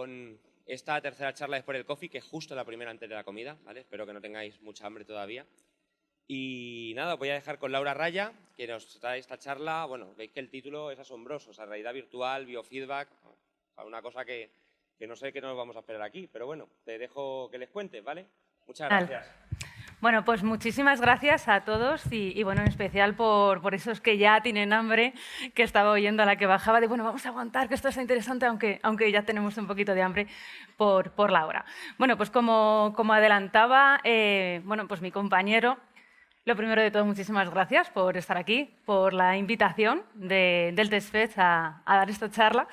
con esta tercera charla después del coffee, que es justo la primera antes de la comida, ¿vale? Espero que no tengáis mucha hambre todavía. Y nada, os voy a dejar con Laura Raya, que nos trae esta charla. Bueno, veis que el título es asombroso, o sea, realidad virtual, biofeedback, una cosa que no sé qué nos vamos a esperar aquí, pero bueno, te dejo que les cuentes, ¿vale? Muchas gracias. Bueno, pues muchísimas gracias a todos y bueno, en especial por esos que ya tienen hambre, que estaba oyendo a la que bajaba, de bueno, vamos a aguantar, que esto está interesante, aunque ya tenemos un poquito de hambre por la hora. Bueno, pues como adelantaba, bueno, pues mi compañero, lo primero de todo, muchísimas gracias por estar aquí, por la invitación del TestFest a dar esta charla.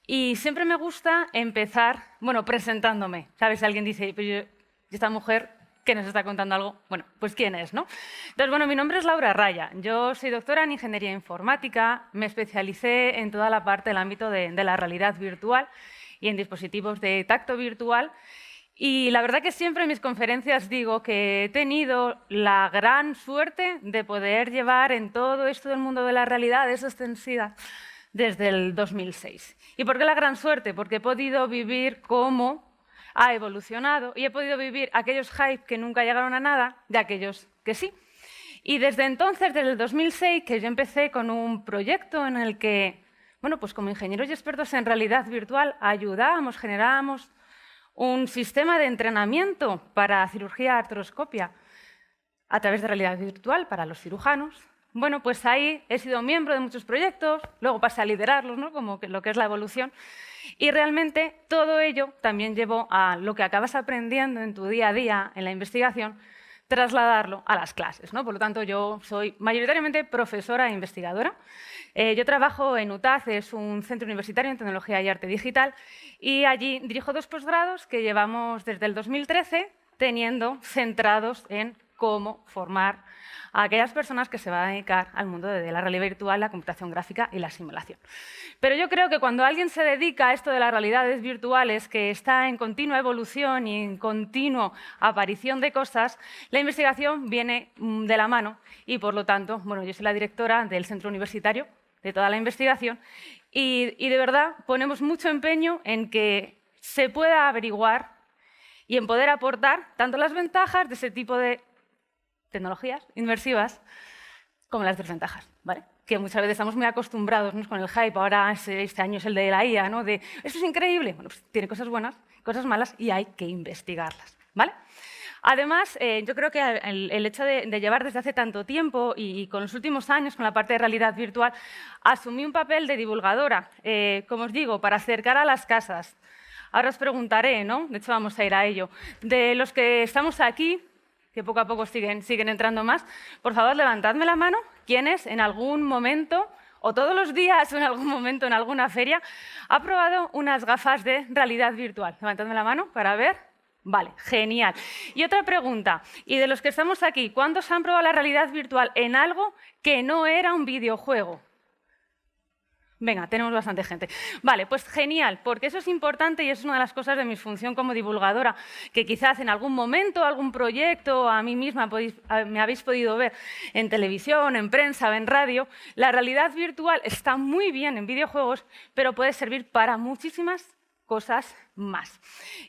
Y siempre me gusta empezar, bueno, presentándome. ¿Sabes? Alguien dice, pero esta mujer que nos está contando algo, bueno, pues ¿quién es, no? Entonces, bueno, mi nombre es Laura Raya. Yo soy doctora en Ingeniería Informática, me especialicé en toda la parte del ámbito de la realidad virtual y en dispositivos de tacto virtual. Y la verdad que siempre en mis conferencias digo que he tenido la gran suerte de poder llevar en todo esto del mundo de la realidad extendida desde el 2006. ¿Y por qué la gran suerte? Porque he podido vivir cómo ha evolucionado y he podido vivir aquellos hype que nunca llegaron a nada de aquellos que sí. Y desde entonces, desde el 2006, que yo empecé con un proyecto en el que, bueno, pues como ingenieros y expertos en realidad virtual ayudábamos, generábamos un sistema de entrenamiento para cirugía artroscopia a través de realidad virtual para los cirujanos. Bueno, pues ahí he sido miembro de muchos proyectos, luego pasé a liderarlos, ¿no? Como lo que es la evolución. Y realmente todo ello también llevó a lo que acabas aprendiendo en tu día a día, en la investigación, trasladarlo a las clases, ¿no? Por lo tanto, yo soy mayoritariamente profesora e investigadora. Yo trabajo en UTAD, es un centro universitario en tecnología y arte digital, y allí dirijo 2 posgrados que llevamos desde el 2013 teniendo centrados en cómo formar a aquellas personas que se van a dedicar al mundo de la realidad virtual, la computación gráfica y la simulación. Pero yo creo que cuando alguien se dedica a esto de las realidades virtuales, que está en continua evolución y en continua aparición de cosas, la investigación viene de la mano y, por lo tanto, bueno, yo soy la directora del centro universitario de toda la investigación y de verdad ponemos mucho empeño en que se pueda averiguar y en poder aportar tanto las ventajas de ese tipo de tecnologías inmersivas como las desventajas, ¿vale? Que muchas veces estamos muy acostumbrados, ¿no? Con el hype, ahora este año es el de la IA, ¿no? De esto es increíble. Bueno, pues tiene cosas buenas, cosas malas y hay que investigarlas, ¿vale? Además, yo creo que el hecho de llevar desde hace tanto tiempo y con los últimos años con la parte de realidad virtual, asumí un papel de divulgadora, como os digo, para acercar a las casas. Ahora os preguntaré, ¿no? De hecho, vamos a ir a ello. De los que estamos aquí, que poco a poco siguen entrando más, por favor, levantadme la mano, quienes en algún momento, o todos los días o en algún momento en alguna feria, ha probado unas gafas de realidad virtual. Levantadme la mano para ver. Vale, genial. Y otra pregunta, y de los que estamos aquí, ¿cuántos han probado la realidad virtual en algo que no era un videojuego? Venga, tenemos bastante gente. Vale, pues genial, porque eso es importante y es una de las cosas de mi función como divulgadora, que quizás en algún momento, algún proyecto, a mí misma me habéis podido ver en televisión, en prensa o en radio. La realidad virtual está muy bien en videojuegos, pero puede servir para muchísimas cosas más.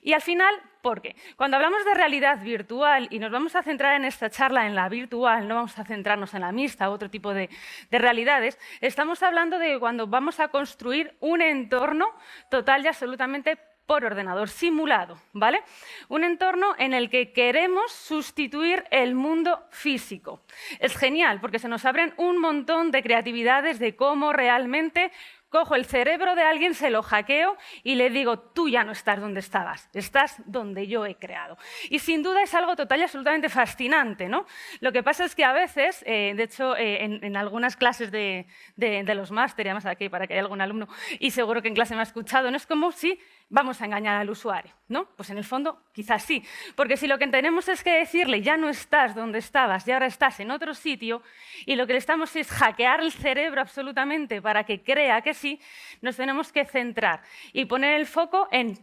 Y al final, ¿por qué? Cuando hablamos de realidad virtual, y nos vamos a centrar en esta charla en la virtual, no vamos a centrarnos en la mixta u otro tipo de realidades, estamos hablando de cuando vamos a construir un entorno total y absolutamente por ordenador, simulado, ¿vale? Un entorno en el que queremos sustituir el mundo físico. Es genial, porque se nos abren un montón de creatividades de cómo realmente cojo el cerebro de alguien, se lo hackeo y le digo, tú ya no estás donde estabas, estás donde yo he creado. Y sin duda es algo total y absolutamente fascinante, ¿no? Lo que pasa es que a veces, de hecho, en algunas clases de los máster, además aquí para que haya algún alumno, y seguro que en clase me ha escuchado, no es como si vamos a engañar al usuario, ¿no? Pues en el fondo quizás sí, porque si lo que tenemos es que decirle ya no estás donde estabas y ahora estás en otro sitio y lo que le estamos es hackear el cerebro absolutamente para que crea que sí, nos tenemos que centrar y poner el foco en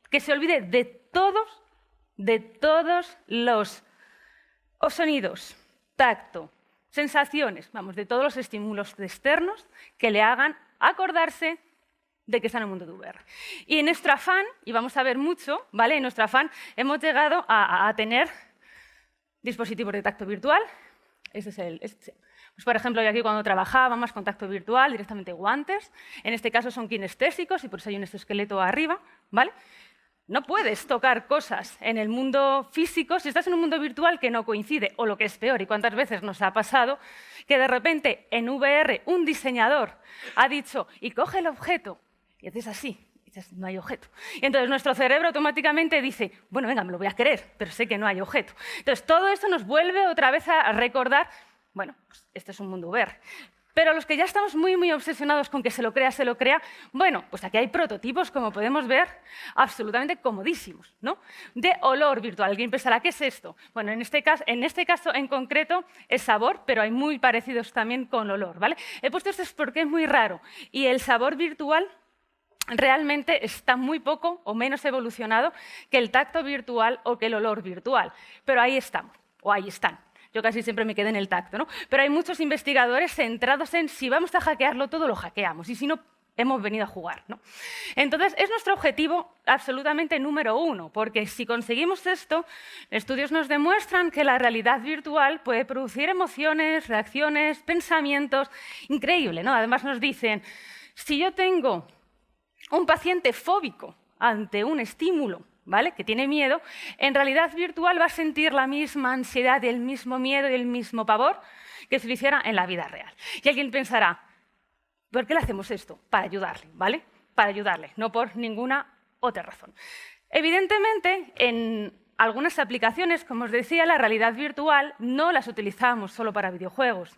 que se olvide de todos los sonidos, tacto, sensaciones, vamos, de todos los estímulos externos que le hagan acordarse de que está en el mundo de VR. Y en nuestro afán, y vamos a ver mucho, ¿vale? En nuestro afán hemos llegado a tener dispositivos de tacto virtual. Este es el... Pues, por ejemplo, yo aquí cuando trabajaba más con tacto virtual, directamente guantes. En este caso son kinestésicos y por eso hay un exoesqueleto arriba, ¿vale? No puedes tocar cosas en el mundo físico si estás en un mundo virtual que no coincide, o lo que es peor, y cuántas veces nos ha pasado que de repente en VR un diseñador ha dicho y coge el objeto, y haces así, y dices, no hay objeto. Y entonces nuestro cerebro automáticamente dice, bueno, venga, me lo voy a creer, pero sé que no hay objeto. Entonces todo esto nos vuelve otra vez a recordar, bueno, pues este es un mundo VR. Pero los que ya estamos muy, muy obsesionados con que se lo crea, bueno, pues aquí hay prototipos, como podemos ver, absolutamente comodísimos, ¿no? De olor virtual. Alguien pensará, ¿qué es esto? Bueno, en este caso en concreto es sabor, pero hay muy parecidos también con olor, ¿vale? He puesto esto porque es muy raro y el sabor virtual realmente está muy poco o menos evolucionado que el tacto virtual o que el olor virtual. Pero ahí estamos, o ahí están. Yo casi siempre me quedé en el tacto, ¿no? Pero hay muchos investigadores centrados en si vamos a hackearlo todo, lo hackeamos, y si no, hemos venido a jugar, ¿no? Entonces, es nuestro objetivo absolutamente número uno, porque si conseguimos esto, estudios nos demuestran que la realidad virtual puede producir emociones, reacciones, pensamientos, increíble, ¿no? Además nos dicen, si yo tengo un paciente fóbico ante un estímulo, ¿vale?, que tiene miedo, en realidad virtual va a sentir la misma ansiedad, el mismo miedo y el mismo pavor que si lo hiciera en la vida real. Y alguien pensará, ¿por qué le hacemos esto? Para ayudarle, ¿vale? Para ayudarle, no por ninguna otra razón. Evidentemente, en algunas aplicaciones, como os decía, la realidad virtual no las utilizamos solo para videojuegos.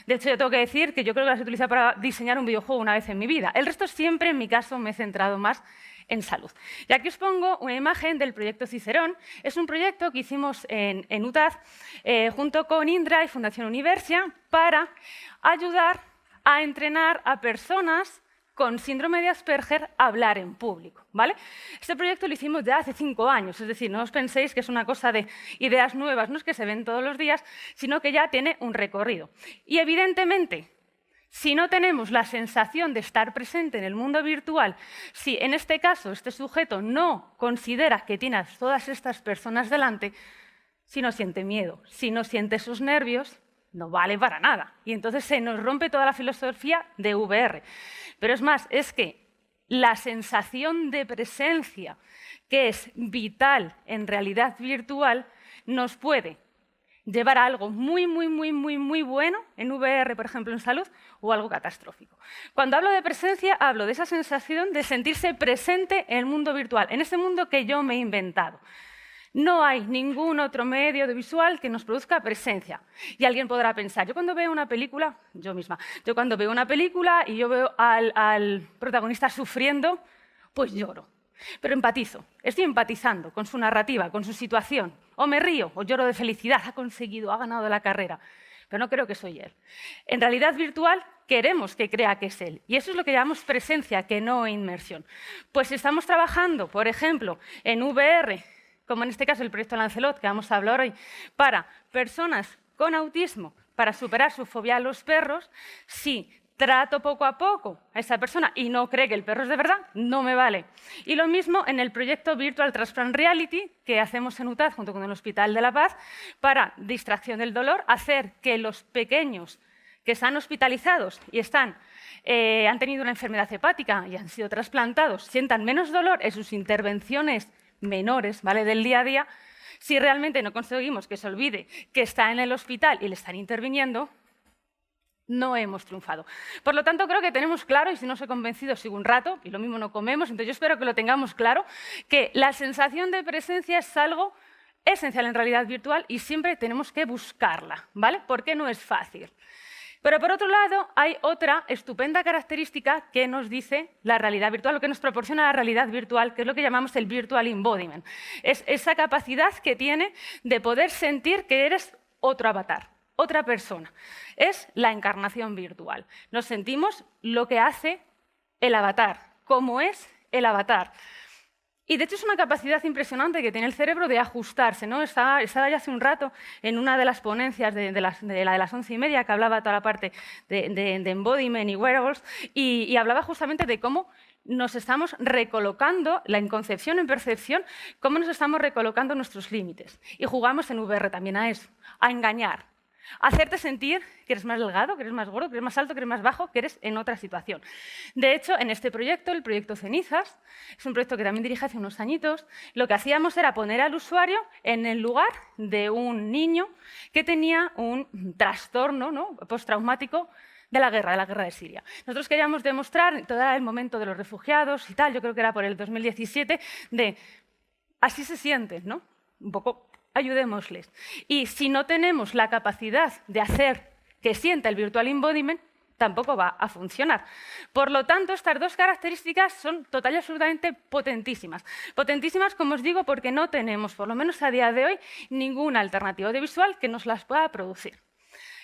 De hecho, yo tengo que decir que yo creo que las he utilizado para diseñar un videojuego una vez en mi vida. El resto siempre, en mi caso, me he centrado más en salud. Y aquí os pongo una imagen del proyecto Cicerón. Es un proyecto que hicimos en UTAD junto con Indra y Fundación Universia para ayudar a entrenar a personas con síndrome de Asperger a hablar en público, ¿vale? Este proyecto lo hicimos ya hace 5 años, es decir, no os penséis que es una cosa de ideas nuevas, no es que se ven todos los días, sino que ya tiene un recorrido. Y evidentemente, si no tenemos la sensación de estar presente en el mundo virtual, si en este caso este sujeto no considera que tiene a todas estas personas delante, si no siente miedo, si no siente sus nervios, no vale para nada. Y entonces se nos rompe toda la filosofía de VR. Pero es más, es que la sensación de presencia, que es vital en realidad virtual, nos puede llevar a algo muy, muy, muy, muy, muy bueno en VR, por ejemplo, en salud, o algo catastrófico. Cuando hablo de presencia, hablo de esa sensación de sentirse presente en el mundo virtual, en ese mundo que yo me he inventado. No hay ningún otro medio audiovisual que nos produzca presencia. Y alguien podrá pensar, yo cuando veo una película, yo cuando veo una película y yo veo al protagonista sufriendo, pues lloro. Pero empatizo, estoy empatizando con su narrativa, con su situación. O me río, o lloro de felicidad, ha conseguido, ha ganado la carrera. Pero no creo que soy él. En realidad virtual queremos que crea que es él. Y eso es lo que llamamos presencia, que no inmersión. Pues si estamos trabajando, por ejemplo, en VR, como en este caso el proyecto Lancelot, que vamos a hablar hoy, para personas con autismo, para superar su fobia a los perros, si trato poco a poco a esa persona y no cree que el perro es de verdad, no me vale. Y lo mismo en el proyecto Virtual Transplant Reality, que hacemos en UTAD junto con el Hospital de la Paz, para distracción del dolor, hacer que los pequeños que están hospitalizados y han tenido una enfermedad hepática y han sido trasplantados, sientan menos dolor en sus intervenciones menores, ¿vale?, del día a día. Si realmente no conseguimos que se olvide que está en el hospital y le están interviniendo, no hemos triunfado. Por lo tanto, creo que tenemos claro, y si no os he convencido, sigo un rato, y lo mismo no comemos, entonces yo espero que lo tengamos claro, que la sensación de presencia es algo esencial en realidad virtual y siempre tenemos que buscarla, ¿vale? Porque no es fácil. Pero por otro lado, hay otra estupenda característica que nos dice la realidad virtual, lo que nos proporciona la realidad virtual, que es lo que llamamos el virtual embodiment. Es esa capacidad que tiene de poder sentir que eres otro avatar, otra persona. Es la encarnación virtual. Nos sentimos lo que hace el avatar, cómo es el avatar. Y de hecho es una capacidad impresionante que tiene el cerebro de ajustarse, ¿no? Estaba ya hace un rato en una de las ponencias de la de las 11:30 que hablaba toda la parte de embodiment y wearables y hablaba justamente de cómo nos estamos recolocando, la inconcepción en percepción, cómo nos estamos recolocando nuestros límites. Y jugamos en VR también a eso, a engañar. Hacerte sentir que eres más delgado, que eres más gordo, que eres más alto, que eres más bajo, que eres en otra situación. De hecho, en este proyecto, el proyecto Cenizas, es un proyecto que también dirige hace unos añitos, lo que hacíamos era poner al usuario en el lugar de un niño que tenía un trastorno, ¿no?, postraumático de la guerra de Siria. Nosotros queríamos demostrar, todo el momento de los refugiados y tal, yo creo que era por el 2017, de así se sienten, ¿no? Un poco ayudémosles. Y si no tenemos la capacidad de hacer que sienta el virtual embodiment, tampoco va a funcionar. Por lo tanto, estas dos características son total y absolutamente potentísimas. Potentísimas, como os digo, porque no tenemos, por lo menos a día de hoy, ninguna alternativa audiovisual que nos las pueda producir.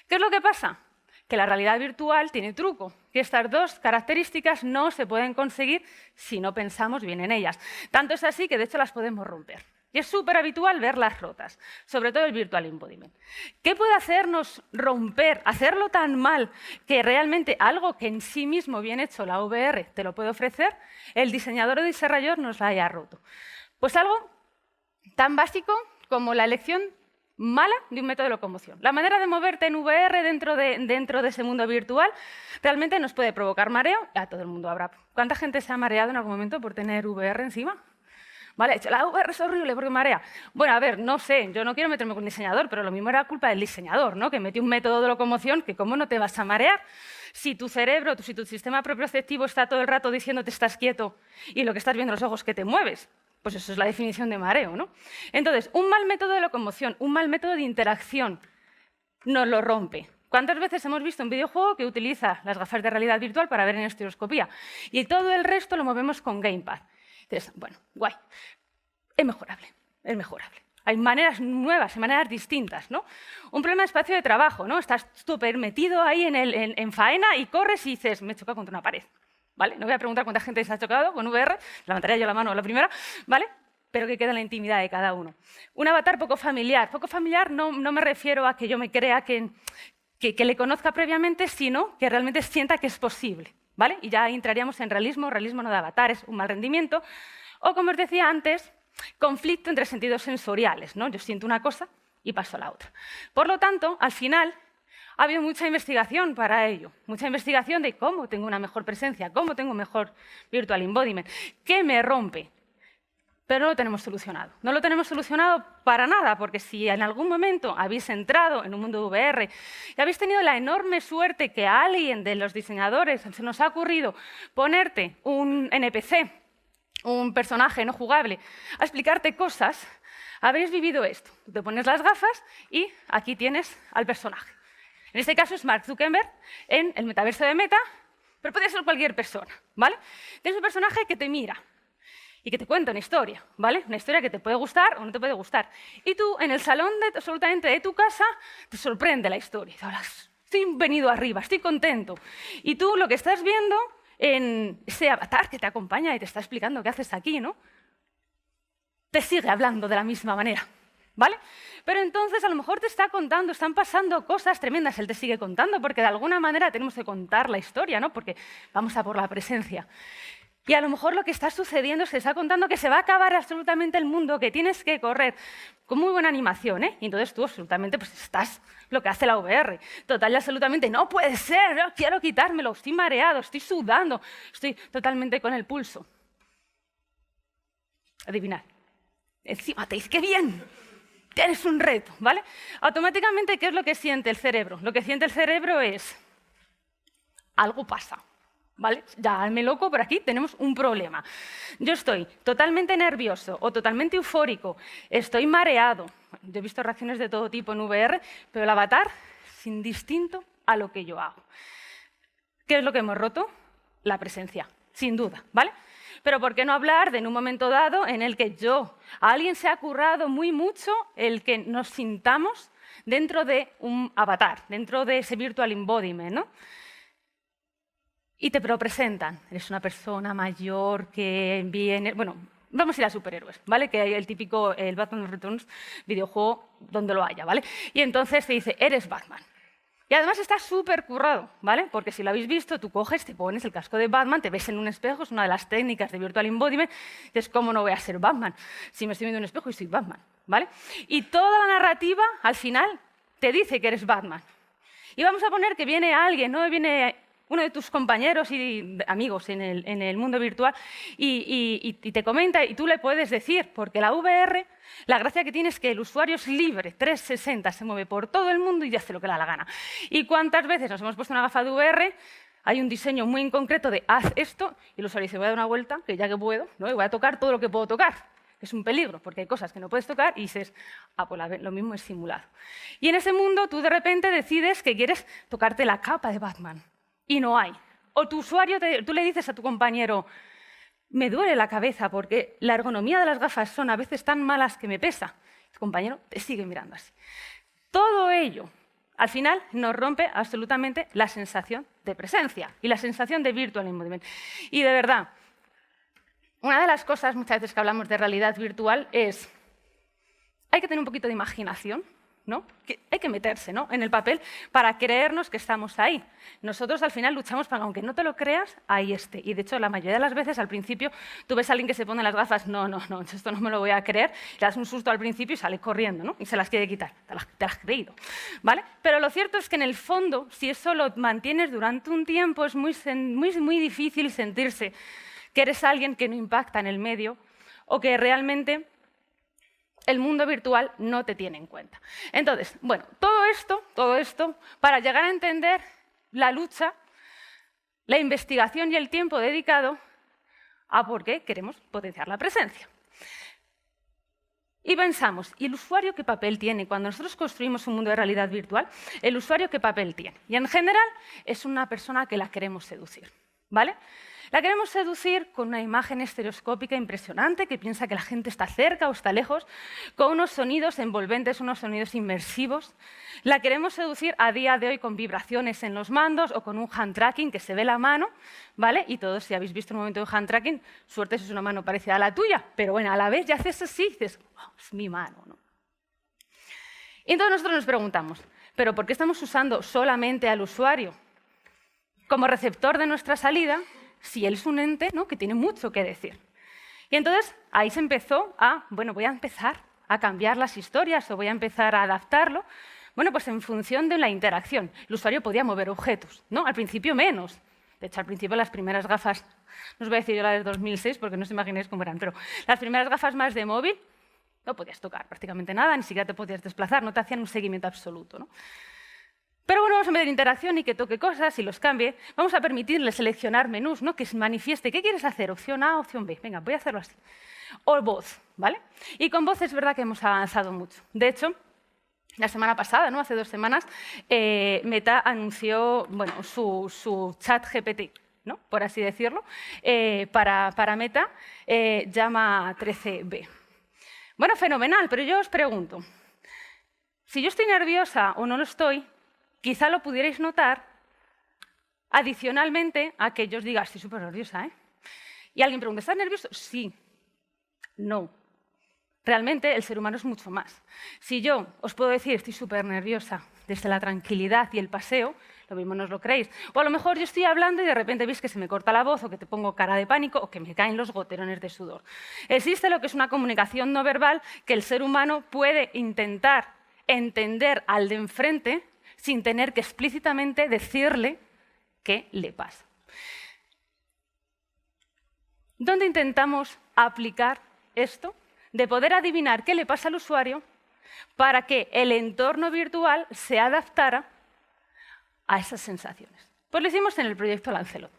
¿Qué es lo que pasa? Que la realidad virtual tiene truco, que estas dos características no se pueden conseguir si no pensamos bien en ellas. Tanto es así que, de hecho, las podemos romper. Y es súper habitual verlas rotas, sobre todo el virtual embodiment. ¿Qué puede hacernos romper, hacerlo tan mal que realmente algo que en sí mismo bien hecho la VR te lo puede ofrecer, el diseñador o desarrollador nos la haya roto? Pues algo tan básico como la elección mala de un método de locomoción. La manera de moverte en VR dentro de ese mundo virtual realmente nos puede provocar mareo. A todo el mundo habrá. ¿Cuánta gente se ha mareado en algún momento por tener VR encima? Vale, la VR es horrible porque marea. Bueno, a ver, no sé, yo no quiero meterme con el diseñador, pero lo mismo era culpa del diseñador, ¿no?, que metió un método de locomoción que cómo no te vas a marear. Si tu cerebro, si tu sistema propioceptivo está todo el rato diciéndote estás quieto y lo que estás viendo en los ojos que te mueves, pues eso es la definición de mareo, ¿no? Entonces, un mal método de locomoción, un mal método de interacción nos lo rompe. ¿Cuántas veces hemos visto un videojuego que utiliza las gafas de realidad virtual para ver en estereoscopía y todo el resto lo movemos con gamepad? Entonces, bueno, guay, es mejorable, es mejorable. Hay maneras nuevas, hay maneras distintas, ¿no? Un problema de espacio de trabajo, ¿no? Estás súper metido ahí en faena y corres y dices, me he chocado contra una pared, ¿vale? No voy a preguntar cuánta gente se ha chocado con VR, levantaría yo la mano a la primera, ¿vale? Pero que quede en la intimidad de cada uno. Un avatar poco familiar. Poco familiar no me refiero a que yo me crea que le conozca previamente, sino que realmente sienta que es posible, ¿vale? Y ya entraríamos en realismo no de avatares, un mal rendimiento, o como os decía antes, conflicto entre sentidos sensoriales, ¿no? Yo siento una cosa y paso a la otra. Por lo tanto, al final, ha habido mucha investigación para ello, mucha investigación de cómo tengo una mejor presencia, cómo tengo un mejor virtual embodiment, qué me rompe. Pero no lo tenemos solucionado. No lo tenemos solucionado para nada, porque si en algún momento habéis entrado en un mundo de VR y habéis tenido la enorme suerte que a alguien de los diseñadores se nos ha ocurrido ponerte un NPC, un personaje no jugable, a explicarte cosas, habréis vivido esto. Tú te pones las gafas y aquí tienes al personaje. En este caso es Mark Zuckerberg en el metaverso de Meta, pero puede ser cualquier persona, ¿vale? Tienes un personaje que te mira y que te cuenta una historia, ¿vale? Una historia que te puede gustar o no te puede gustar. Y tú, en el salón absolutamente de tu casa, te sorprende la historia. Y hablas, estoy venido arriba, estoy contento. Y tú lo que estás viendo en ese avatar que te acompaña y te está explicando qué haces aquí, ¿no?, te sigue hablando de la misma manera, ¿vale? Pero entonces a lo mejor te está contando, están pasando cosas tremendas, él te sigue contando, porque de alguna manera tenemos que contar la historia, ¿no?, porque vamos a por la presencia. Y a lo mejor lo que está sucediendo es que está contando que se va a acabar absolutamente el mundo, que tienes que correr, con muy buena animación, ¿eh? Y entonces tú absolutamente pues estás lo que hace la VR. Total y absolutamente, no puede ser, no quiero quitármelo, estoy mareado, estoy sudando, estoy totalmente con el pulso. Adivinad. Encima te dice, ¡qué bien! Tienes un reto, ¿vale? Automáticamente, ¿qué es lo que siente el cerebro? Lo que siente el cerebro es, algo pasa. ¿Vale? Ya me loco, por aquí tenemos un problema. Yo estoy totalmente nervioso o totalmente eufórico, estoy mareado. Yo he visto reacciones de todo tipo en VR, pero el avatar es indistinto a lo que yo hago. ¿Qué es lo que hemos roto? La presencia, sin duda, ¿vale? Pero ¿por qué no hablar de en un momento dado en el que a alguien se ha currado muy mucho el que nos sintamos dentro de un avatar, dentro de ese virtual embodiment, ¿no? Y te lo presentan. Eres una persona mayor que viene... Bueno, Vamos a ir a superhéroes, ¿vale? Que hay el típico, el Batman Returns, videojuego, donde lo haya, ¿vale? Y entonces te dice, eres Batman. Y además está súper currado, ¿vale? Porque si lo habéis visto, tú coges, te pones el casco de Batman, te ves en un espejo, es una de las técnicas de Virtual Embodiment, y dices, ¿cómo no voy a ser Batman? Si me estoy viendo en un espejo y soy Batman, ¿vale? Y toda la narrativa, al final, te dice que eres Batman. Y vamos a poner que viene alguien, ¿no? Viene uno de tus compañeros y amigos en el mundo virtual y te comenta, y tú le puedes decir, porque la VR, la gracia que tiene es que el usuario es libre, 360, se mueve por todo el mundo y hace lo que le da la gana. ¿Y cuántas veces nos hemos puesto una gafa de VR? Hay un diseño muy concreto de haz esto, y el usuario dice, voy a dar una vuelta, que ya que puedo, ¿no? Y voy a tocar todo lo que puedo tocar. Es un peligro, porque hay cosas que no puedes tocar y dices, ah, pues lo mismo es simulado. Y en ese mundo tú de repente decides que quieres tocarte la capa de Batman. Y no hay. O tu usuario, tú le dices a tu compañero, me duele la cabeza porque la ergonomía de las gafas son a veces tan malas que me pesa. Tu compañero te sigue mirando así. Todo ello, al final, nos rompe absolutamente la sensación de presencia y la sensación de virtual embodiment. Y de verdad, una de las cosas muchas veces que hablamos de realidad virtual es, hay que tener un poquito de imaginación, ¿no? Hay que meterse, ¿no?, en el papel para creernos que estamos ahí. Nosotros al final luchamos para que, aunque no te lo creas, ahí esté. Y de hecho, la mayoría de las veces al principio tú ves a alguien que se pone las gafas, no, esto no me lo voy a creer, le das un susto al principio y sale corriendo, ¿no? Y se las quiere quitar, te las has creído, ¿vale? Pero lo cierto es que en el fondo, si eso lo mantienes durante un tiempo, es muy difícil sentirse que eres alguien que no impacta en el medio o que realmente el mundo virtual no te tiene en cuenta. Entonces, bueno, todo esto, para llegar a entender la lucha, la investigación y el tiempo dedicado a por qué queremos potenciar la presencia. Y pensamos, ¿y el usuario qué papel tiene? Cuando nosotros construimos un mundo de realidad virtual, ¿el usuario qué papel tiene? Y en general es una persona que la queremos seducir, ¿vale? La queremos seducir con una imagen estereoscópica impresionante que piensa que la gente está cerca o está lejos, con unos sonidos envolventes, unos sonidos inmersivos. La queremos seducir a día de hoy con vibraciones en los mandos o con un hand tracking que se ve la mano, ¿vale? Y todos, si habéis visto un momento de hand tracking, suerte si es una mano parecida a la tuya, pero bueno, a la vez ya haces así y dices, oh, es mi mano, ¿no? Y entonces nosotros nos preguntamos, ¿pero por qué estamos usando solamente al usuario como receptor de nuestra salida si él es un ente, ¿no?, que tiene mucho que decir? Y entonces ahí se empezó bueno, voy a empezar a cambiar las historias o voy a empezar a adaptarlo. Bueno, pues en función de la interacción. El usuario podía mover objetos, ¿no? Al principio menos. De hecho, al principio las primeras gafas, no os voy a decir yo las de 2006 porque no os imagináis cómo eran, pero las primeras gafas más de móvil no podías tocar prácticamente nada, ni siquiera te podías desplazar, no te hacían un seguimiento absoluto, ¿no? Pero bueno, vamos a meter interacción y que toque cosas y los cambie. Vamos a permitirle seleccionar menús, ¿no?, que se manifieste. ¿Qué quieres hacer? Opción A, opción B. Venga, voy a hacerlo así. O voz, ¿vale? Y con voz es verdad que hemos avanzado mucho. De hecho, la semana pasada, ¿no?, hace 2 semanas, Meta anunció, bueno, su chat GPT, ¿no?, por así decirlo, para Meta, llama 13B. Bueno, fenomenal, pero yo os pregunto, si yo estoy nerviosa o no lo estoy, quizá lo pudierais notar adicionalmente a que yo os diga, estoy súper nerviosa, ¿eh? Y alguien pregunta, ¿estás nervioso? Sí. No. Realmente el ser humano es mucho más. Si yo os puedo decir, estoy súper nerviosa desde la tranquilidad y el paseo, lo mismo no os lo creéis. O a lo mejor yo estoy hablando y de repente veis que se me corta la voz o que te pongo cara de pánico o que me caen los goterones de sudor. Existe lo que es una comunicación no verbal que el ser humano puede intentar entender al de enfrente sin tener que explícitamente decirle qué le pasa. ¿Dónde intentamos aplicar esto? De poder adivinar qué le pasa al usuario para que el entorno virtual se adaptara a esas sensaciones. Pues lo hicimos en el proyecto Lancelot.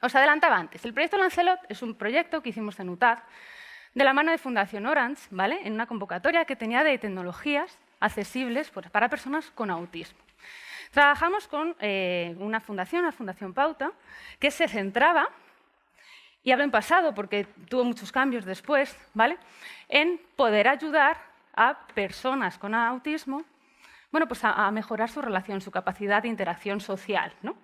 Os adelantaba antes, el proyecto Lancelot es un proyecto que hicimos en UTAD de la mano de Fundación Orange, ¿vale?, en una convocatoria que tenía de tecnologías accesibles para personas con autismo. Trabajamos con una fundación, la Fundación Pauta, que se centraba, y hablo en pasado porque tuvo muchos cambios después, ¿vale?, en poder ayudar a personas con autismo Bueno, pues a mejorar su relación, su capacidad de interacción social, ¿no?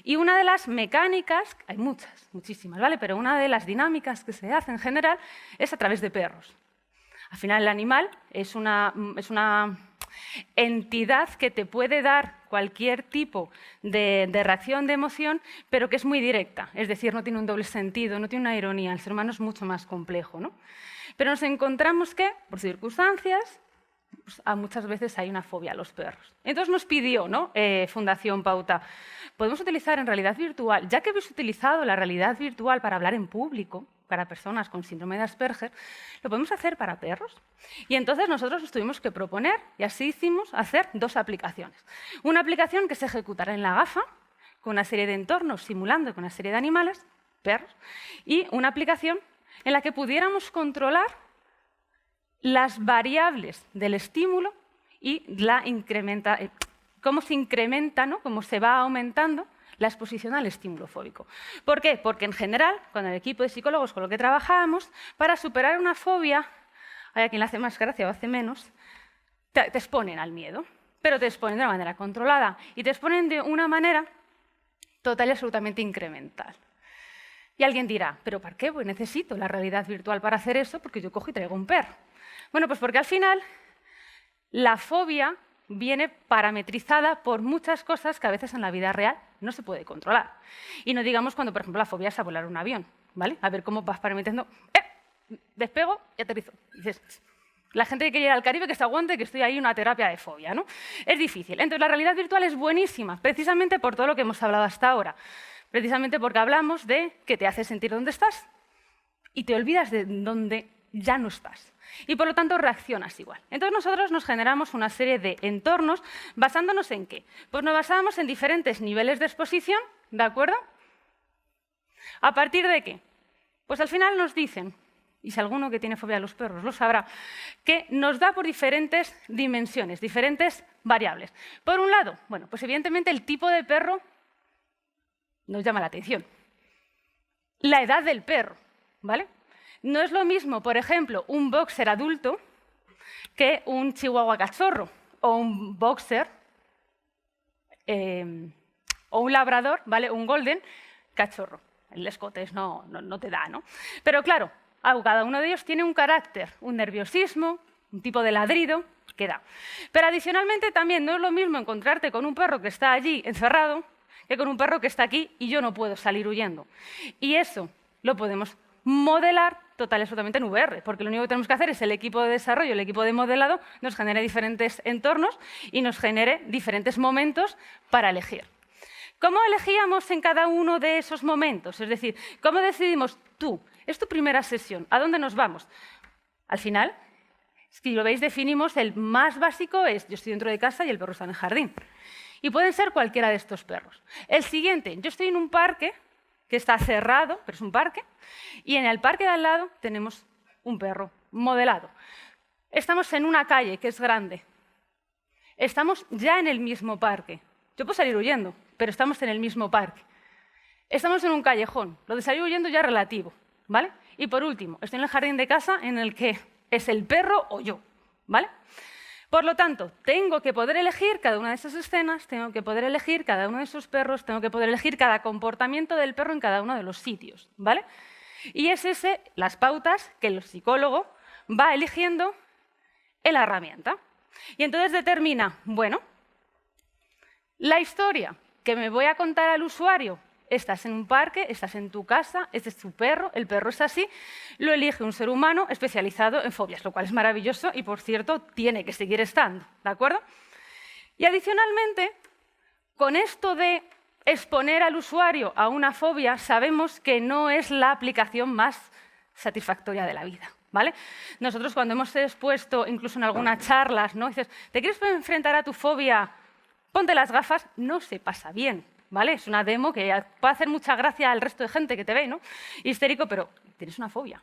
Y una de las mecánicas, hay muchas, muchísimas, ¿vale? Pero una de las dinámicas que se hace en general es a través de perros. Al final, el animal es una entidad que te puede dar cualquier tipo de reacción, de emoción, pero que es muy directa. Es decir, no tiene un doble sentido, no tiene una ironía. El ser humano es mucho más complejo, ¿no? Pero nos encontramos que, por circunstancias, pues, muchas veces hay una fobia a los perros. Entonces nos pidió, ¿no? Fundación Pauta, podemos utilizar en realidad virtual, ya que habéis utilizado la realidad virtual para hablar en público, para personas con síndrome de Asperger, lo podemos hacer para perros. Y entonces nosotros nos tuvimos que proponer, y así hicimos, hacer 2 aplicaciones. Una aplicación que se ejecutará en la gafa, con una serie de entornos simulando con una serie de animales, perros, y una aplicación en la que pudiéramos controlar las variables del estímulo y cómo se incrementa, ¿no? Cómo se va aumentando la exposición al estímulo fóbico. ¿Por qué? Porque en general, con el equipo de psicólogos con lo que trabajamos, para superar una fobia, hay a quien le hace más gracia o hace menos, te exponen al miedo, pero te exponen de una manera controlada y te exponen de una manera total y absolutamente incremental. Y alguien dirá, ¿pero para qué? Pues necesito la realidad virtual para hacer eso porque yo cojo y traigo un perro. Bueno, pues porque al final la fobia viene parametrizada por muchas cosas que a veces en la vida real no se puede controlar. Y no digamos cuando, por ejemplo, la fobia es a volar un avión, ¿vale? A ver cómo vas parametrizando. Despego y aterrizo. Dices, la gente que quiere ir al Caribe que se aguante que estoy ahí en una terapia de fobia, ¿no? Es difícil. Entonces, la realidad virtual es buenísima, precisamente por todo lo que hemos hablado hasta ahora. Precisamente porque hablamos de que te hace sentir dónde estás y te olvidas de dónde ya no estás. Y por lo tanto reaccionas igual. Entonces nosotros nos generamos una serie de entornos basándonos en ¿qué? Pues nos basamos en diferentes niveles de exposición, ¿de acuerdo? ¿A partir de qué? Pues al final nos dicen, y si alguno que tiene fobia a los perros lo sabrá, que nos da por diferentes dimensiones, diferentes variables. Por un lado, bueno, pues evidentemente el tipo de perro nos llama la atención. La edad del perro, ¿vale? No es lo mismo, por ejemplo, un boxer adulto que un chihuahua cachorro o un boxer o un labrador, ¿vale? Un golden cachorro. El escotés no te da, ¿no? Pero claro, cada uno de ellos tiene un carácter, un nerviosismo, un tipo de ladrido que da. Pero adicionalmente también no es lo mismo encontrarte con un perro que está allí encerrado que con un perro que está aquí y yo no puedo salir huyendo. Y eso lo podemos modelar total y absolutamente en VR, porque lo único que tenemos que hacer es el equipo de desarrollo, el equipo de modelado, nos genere diferentes entornos y nos genere diferentes momentos para elegir. ¿Cómo elegíamos en cada uno de esos momentos? Es decir, ¿cómo decidimos tú? Es tu primera sesión, ¿a dónde nos vamos? Al final, si lo veis, definimos el más básico es yo estoy dentro de casa y el perro está en el jardín. Y pueden ser cualquiera de estos perros. El siguiente, yo estoy en un parque que está cerrado, pero es un parque, y en el parque de al lado tenemos un perro modelado. Estamos en una calle que es grande. Estamos ya en el mismo parque. Yo puedo salir huyendo, pero estamos en el mismo parque. Estamos en un callejón. Lo de salir huyendo ya es relativo, ¿vale? Y por último, estoy en el jardín de casa en el que es el perro o yo, ¿vale? Por lo tanto, tengo que poder elegir cada una de esas escenas, tengo que poder elegir cada uno de esos perros, tengo que poder elegir cada comportamiento del perro en cada uno de los sitios, ¿vale? Y es las pautas que el psicólogo va eligiendo en la herramienta. Y entonces determina, bueno, la historia que me voy a contar al usuario, estás en un parque, estás en tu casa, este es tu perro, el perro es así, lo elige un ser humano especializado en fobias, lo cual es maravilloso y, por cierto, tiene que seguir estando, ¿de acuerdo? Y adicionalmente, con esto de exponer al usuario a una fobia, sabemos que no es la aplicación más satisfactoria de la vida, ¿vale? Nosotros cuando hemos expuesto, incluso en algunas charlas, ¿no? Dices, ¿te quieres enfrentar a tu fobia? Ponte las gafas, no se pasa bien, ¿vale? Es una demo que puede hacer mucha gracia al resto de gente que te ve, ¿no? Histérico, pero tienes una fobia.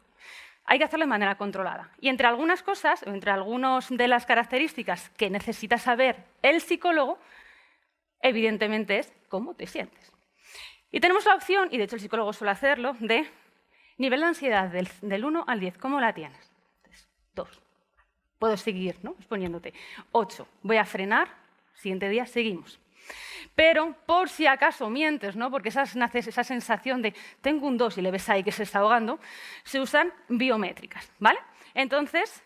Hay que hacerlo de manera controlada. Y entre algunas cosas, o entre algunas de las características que necesita saber el psicólogo, evidentemente es cómo te sientes. Y tenemos la opción, y de hecho el psicólogo suele hacerlo, de nivel de ansiedad del 1 al 10, ¿cómo la tienes? 2. Puedo seguir, ¿no? Exponiéndote. 8. Voy a frenar. Siguiente día seguimos. Pero por si acaso mientes, ¿no? Porque esa sensación de tengo un 2 y le ves ahí que se está ahogando, se usan biométricas, ¿vale? Entonces,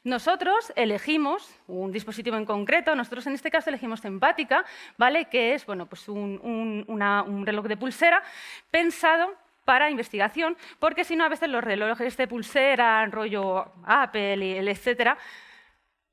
nosotros elegimos un dispositivo en concreto, nosotros en este caso elegimos Empática, ¿vale? Que es bueno, pues un reloj de pulsera pensado para investigación, porque si no, a veces los relojes de pulsera, rollo Apple, etcétera,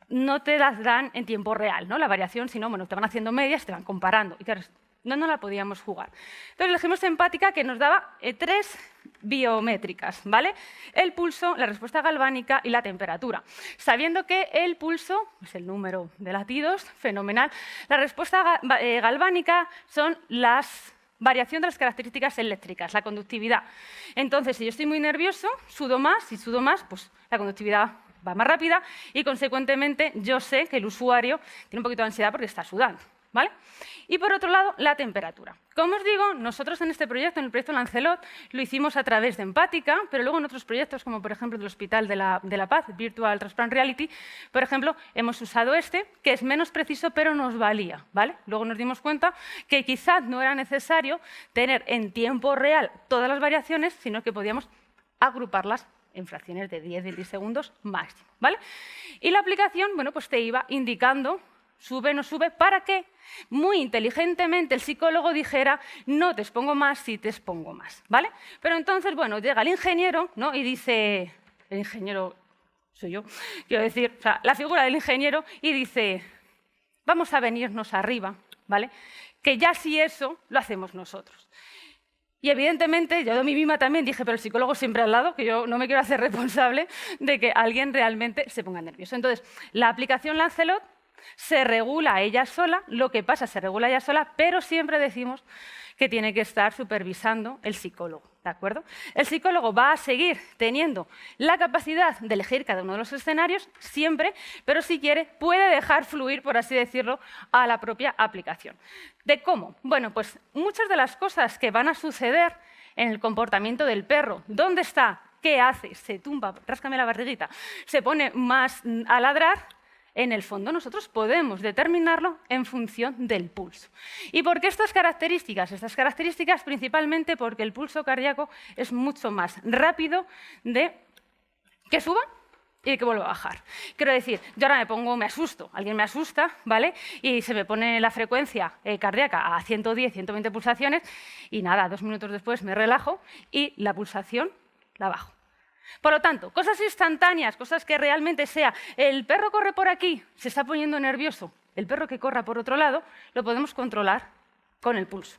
no te las dan en tiempo real, ¿no? La variación, sino, bueno, te van haciendo medias, te van comparando. Y claro, no la podíamos jugar. Entonces elegimos Empática, que nos daba 3 biométricas, ¿vale? El pulso, la respuesta galvánica y la temperatura. Sabiendo que el pulso es el número de latidos, fenomenal. La respuesta galvánica son las variación de las características eléctricas, la conductividad. Entonces, si yo estoy muy nervioso, sudo más, si sudo más, pues la conductividad va más rápida y, consecuentemente, yo sé que el usuario tiene un poquito de ansiedad porque está sudando, ¿vale? Y, por otro lado, la temperatura. Como os digo, nosotros en este proyecto, en el proyecto Lancelot, lo hicimos a través de Empática, pero luego en otros proyectos, como por ejemplo el Hospital de la Paz, Virtual Transplant Reality, por ejemplo, hemos usado este, que es menos preciso, pero nos valía, ¿vale? Luego nos dimos cuenta que quizás no era necesario tener en tiempo real todas las variaciones, sino que podíamos agruparlas en fracciones de 10-20 segundos máximo, ¿vale? Y la aplicación, bueno, pues te iba indicando sube, no sube, para que muy inteligentemente el psicólogo dijera no te expongo más, sí te expongo más, ¿vale? Pero entonces, bueno, llega el ingeniero, ¿no? Y dice, el ingeniero soy yo, quiero decir, o sea, la figura del ingeniero, y dice, vamos a venirnos arriba, ¿vale? Que ya si eso lo hacemos nosotros. Y evidentemente, yo de mí misma también dije, pero el psicólogo siempre al lado, que yo no me quiero hacer responsable de que alguien realmente se ponga nervioso. Entonces, la aplicación Lancelot se regula ella sola, lo que pasa se regula ella sola, pero siempre decimos que tiene que estar supervisando el psicólogo, ¿de acuerdo? El psicólogo va a seguir teniendo la capacidad de elegir cada uno de los escenarios, siempre, pero si quiere puede dejar fluir, por así decirlo, a la propia aplicación. ¿De cómo? Bueno, pues muchas de las cosas que van a suceder en el comportamiento del perro, ¿dónde está? ¿Qué hace? Se tumba, ráscame la barriguita, se pone más a ladrar. En el fondo, nosotros podemos determinarlo en función del pulso. ¿Y por qué estas características? Estas características principalmente porque el pulso cardíaco es mucho más rápido de que suba y que vuelva a bajar. Quiero decir, yo ahora me asusto, alguien me asusta, ¿vale? Y se me pone la frecuencia cardíaca a 110, 120 pulsaciones y nada, 2 minutos después me relajo y la pulsación la bajo. Por lo tanto, cosas instantáneas, cosas que realmente sea, el perro corre por aquí, se está poniendo nervioso, el perro que corra por otro lado, lo podemos controlar con el pulso.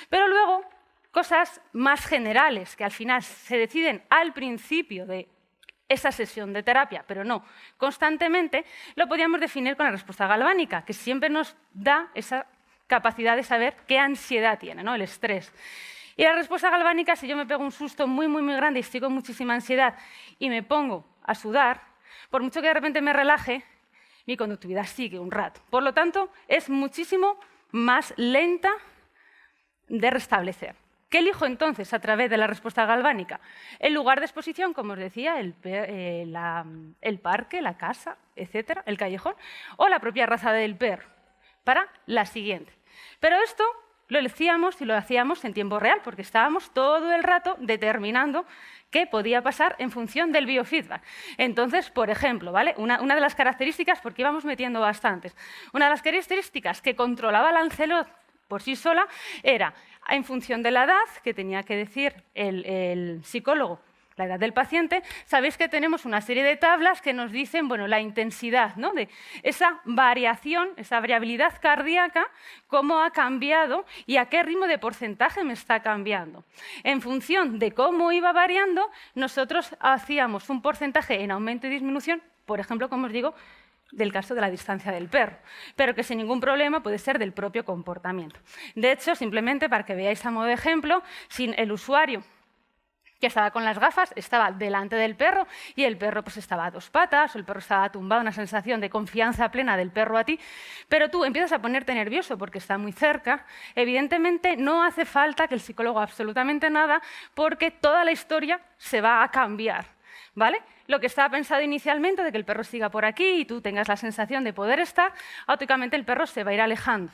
Pero luego, cosas más generales que al final se deciden al principio de esa sesión de terapia, pero no constantemente, lo podríamos definir con la respuesta galvánica, que siempre nos da esa capacidad de saber qué ansiedad tiene, ¿no? El estrés. Y la respuesta galvánica, si yo me pego un susto muy, muy, muy grande y estoy con muchísima ansiedad y me pongo a sudar, por mucho que de repente me relaje, mi conductividad sigue un rato. Por lo tanto, es muchísimo más lenta de restablecer. ¿Qué elijo entonces a través de la respuesta galvánica? El lugar de exposición, como os decía, el parque, la casa, etcétera, el callejón, o la propia raza del perro, para la siguiente. Pero esto lo decíamos y lo hacíamos en tiempo real, porque estábamos todo el rato determinando qué podía pasar en función del biofeedback. Entonces, por ejemplo, ¿vale? Una de las características, porque íbamos metiendo bastantes, una de las características que controlaba Lancelot por sí sola era, en función de la edad, que tenía que decir el psicólogo, la edad del paciente, sabéis que tenemos una serie de tablas que nos dicen, bueno, la intensidad, ¿no? De esa variación, esa variabilidad cardíaca, cómo ha cambiado y a qué ritmo de porcentaje me está cambiando. En función de cómo iba variando, nosotros hacíamos un porcentaje en aumento y disminución, por ejemplo, como os digo, del caso de la distancia del perro, pero que sin ningún problema puede ser del propio comportamiento. De hecho, simplemente para que veáis a modo de ejemplo, sin el usuario que estaba con las gafas, estaba delante del perro y el perro pues estaba a 2 patas, o el perro estaba tumbado, una sensación de confianza plena del perro a ti, pero tú empiezas a ponerte nervioso porque está muy cerca. Evidentemente no hace falta que el psicólogo haga absolutamente nada porque toda la historia se va a cambiar. ¿vale? Lo que estaba pensado inicialmente de que el perro siga por aquí y tú tengas la sensación de poder estar, automáticamente el perro se va a ir alejando.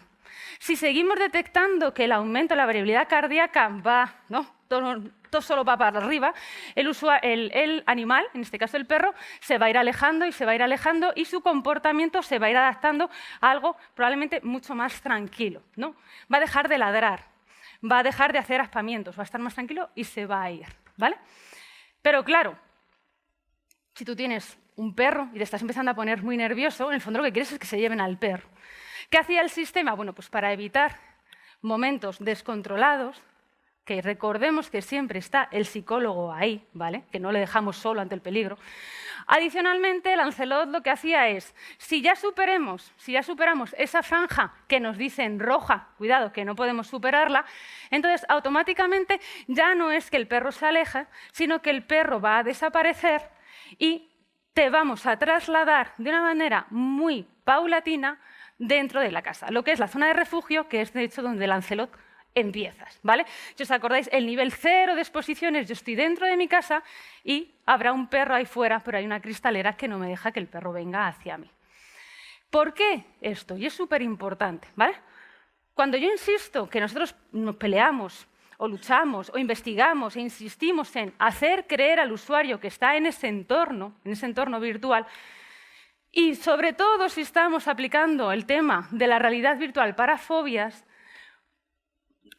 Si seguimos detectando que el aumento de la variabilidad cardíaca va, ¿no? Todo solo va para arriba, el animal, en este caso el perro, se va a ir alejando y se va a ir alejando y su comportamiento se va a ir adaptando a algo probablemente mucho más tranquilo, ¿no? Va a dejar de ladrar, va a dejar de hacer aspamientos, va a estar más tranquilo y se va a ir, ¿vale? Pero claro, si tú tienes un perro y te estás empezando a poner muy nervioso, en el fondo lo que quieres es que se lleven al perro. ¿Qué hacía el sistema? Bueno, pues para evitar momentos descontrolados, que recordemos que siempre está el psicólogo ahí, ¿vale? Que no le dejamos solo ante el peligro. Adicionalmente, Lancelot lo que hacía es, si ya superamos esa franja que nos dice en roja, cuidado, que no podemos superarla, entonces automáticamente ya no es que el perro se aleje, sino que el perro va a desaparecer y te vamos a trasladar de una manera muy paulatina dentro de la casa, lo que es la zona de refugio, que es de hecho donde Lancelot empiezas, ¿vale? Si os acordáis, el nivel 0 de exposiciones, yo estoy dentro de mi casa y habrá un perro ahí fuera, pero hay una cristalera que no me deja que el perro venga hacia mí. ¿Por qué esto? Y es súper importante, ¿vale? Cuando yo insisto que nosotros nos peleamos o luchamos o investigamos e insistimos en hacer creer al usuario que está en ese entorno virtual, y sobre todo si estamos aplicando el tema de la realidad virtual para fobias,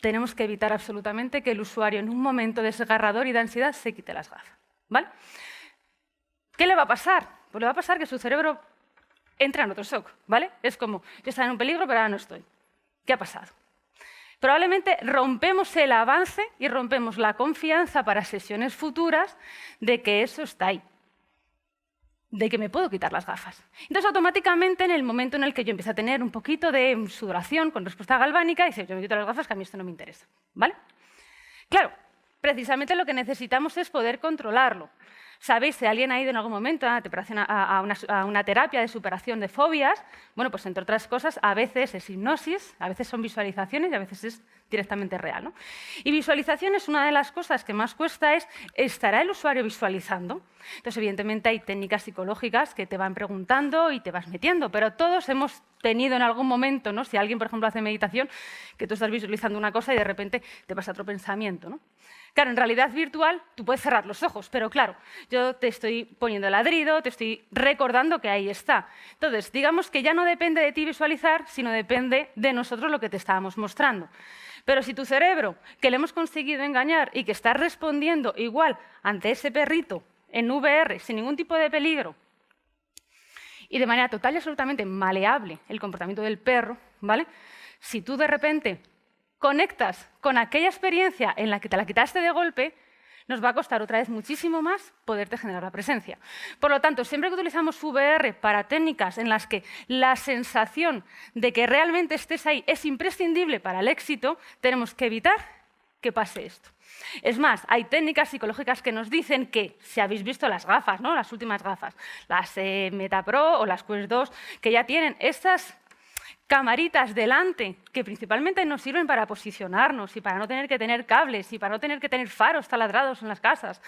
tenemos que evitar absolutamente que el usuario en un momento desgarrador y de ansiedad se quite las gafas, ¿vale? ¿Qué le va a pasar? Pues le va a pasar que su cerebro entra en otro shock, ¿vale? Es como, yo estaba en un peligro, pero ahora no estoy. ¿Qué ha pasado? Probablemente rompemos el avance y rompemos la confianza para sesiones futuras de que eso está ahí, de que me puedo quitar las gafas. Entonces, automáticamente, en el momento en el que yo empiezo a tener un poquito de sudoración con respuesta galvánica, dice, yo me quito las gafas, que a mí esto no me interesa, ¿vale? Claro, precisamente lo que necesitamos es poder controlarlo. ¿Sabéis si alguien ha ido en algún momento a una terapia de superación de fobias? Bueno, pues entre otras cosas, a veces es hipnosis, a veces son visualizaciones y a veces es directamente real, ¿no? Y visualización es una de las cosas que más cuesta es, ¿estará el usuario visualizando? Entonces, evidentemente, hay técnicas psicológicas que te van preguntando y te vas metiendo, pero todos hemos tenido en algún momento, ¿no? Si alguien, por ejemplo, hace meditación, que tú estás visualizando una cosa y de repente te pasa otro pensamiento, ¿no? Claro, en realidad virtual tú puedes cerrar los ojos, pero claro, yo te estoy poniendo el ladrido, te estoy recordando que ahí está. Entonces, digamos que ya no depende de ti visualizar, sino depende de nosotros lo que te estábamos mostrando. Pero si tu cerebro, que le hemos conseguido engañar y que está respondiendo igual ante ese perrito en VR, sin ningún tipo de peligro, y de manera total y absolutamente maleable el comportamiento del perro, ¿vale? Si tú de repente conectas con aquella experiencia en la que te la quitaste de golpe, nos va a costar otra vez muchísimo más poderte generar la presencia. Por lo tanto, siempre que utilizamos VR para técnicas en las que la sensación de que realmente estés ahí es imprescindible para el éxito, tenemos que evitar que pase esto. Es más, hay técnicas psicológicas que nos dicen que, si habéis visto las gafas, ¿no? Las últimas gafas, las Meta Pro o las Quest 2, que ya tienen estas camaritas delante, que principalmente nos sirven para posicionarnos y para no tener que tener cables y para no tener que tener faros taladrados en las casas.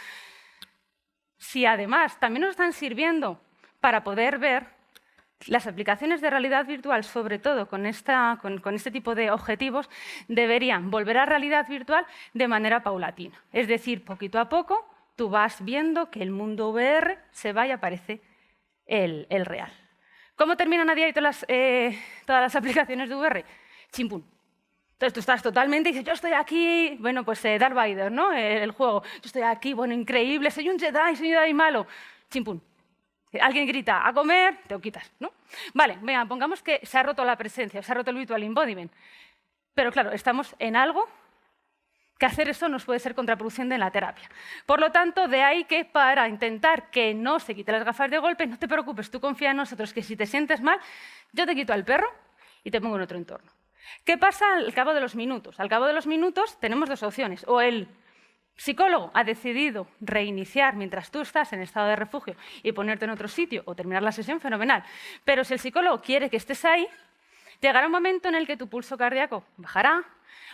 Si además también nos están sirviendo para poder ver las aplicaciones de realidad virtual, sobre todo con este tipo de objetivos, deberían volver a realidad virtual de manera paulatina. Es decir, poquito a poco tú vas viendo que el mundo VR se va y aparece el real. ¿Cómo terminan a día de todas las aplicaciones de VR? Chimpún. Entonces tú estás totalmente y dices, yo estoy aquí, bueno, pues Darth Vader, ¿no? El juego. Yo estoy aquí, bueno, increíble, soy un Jedi malo. Chimpún. Alguien grita, a comer, te lo quitas, ¿no? Vale, venga, pongamos que se ha roto la presencia, se ha roto el virtual embodiment. Pero claro, estamos en algo que hacer eso nos puede ser contraproducente en la terapia. Por lo tanto, de ahí que para intentar que no se quite las gafas de golpe, no te preocupes, tú confía en nosotros, que si te sientes mal, yo te quito al perro y te pongo en otro entorno. ¿Qué pasa al cabo de los minutos? Al cabo de los minutos tenemos dos opciones. O el psicólogo ha decidido reiniciar mientras tú estás en estado de refugio y ponerte en otro sitio o terminar la sesión, fenomenal. Pero si el psicólogo quiere que estés ahí, llegará un momento en el que tu pulso cardíaco bajará.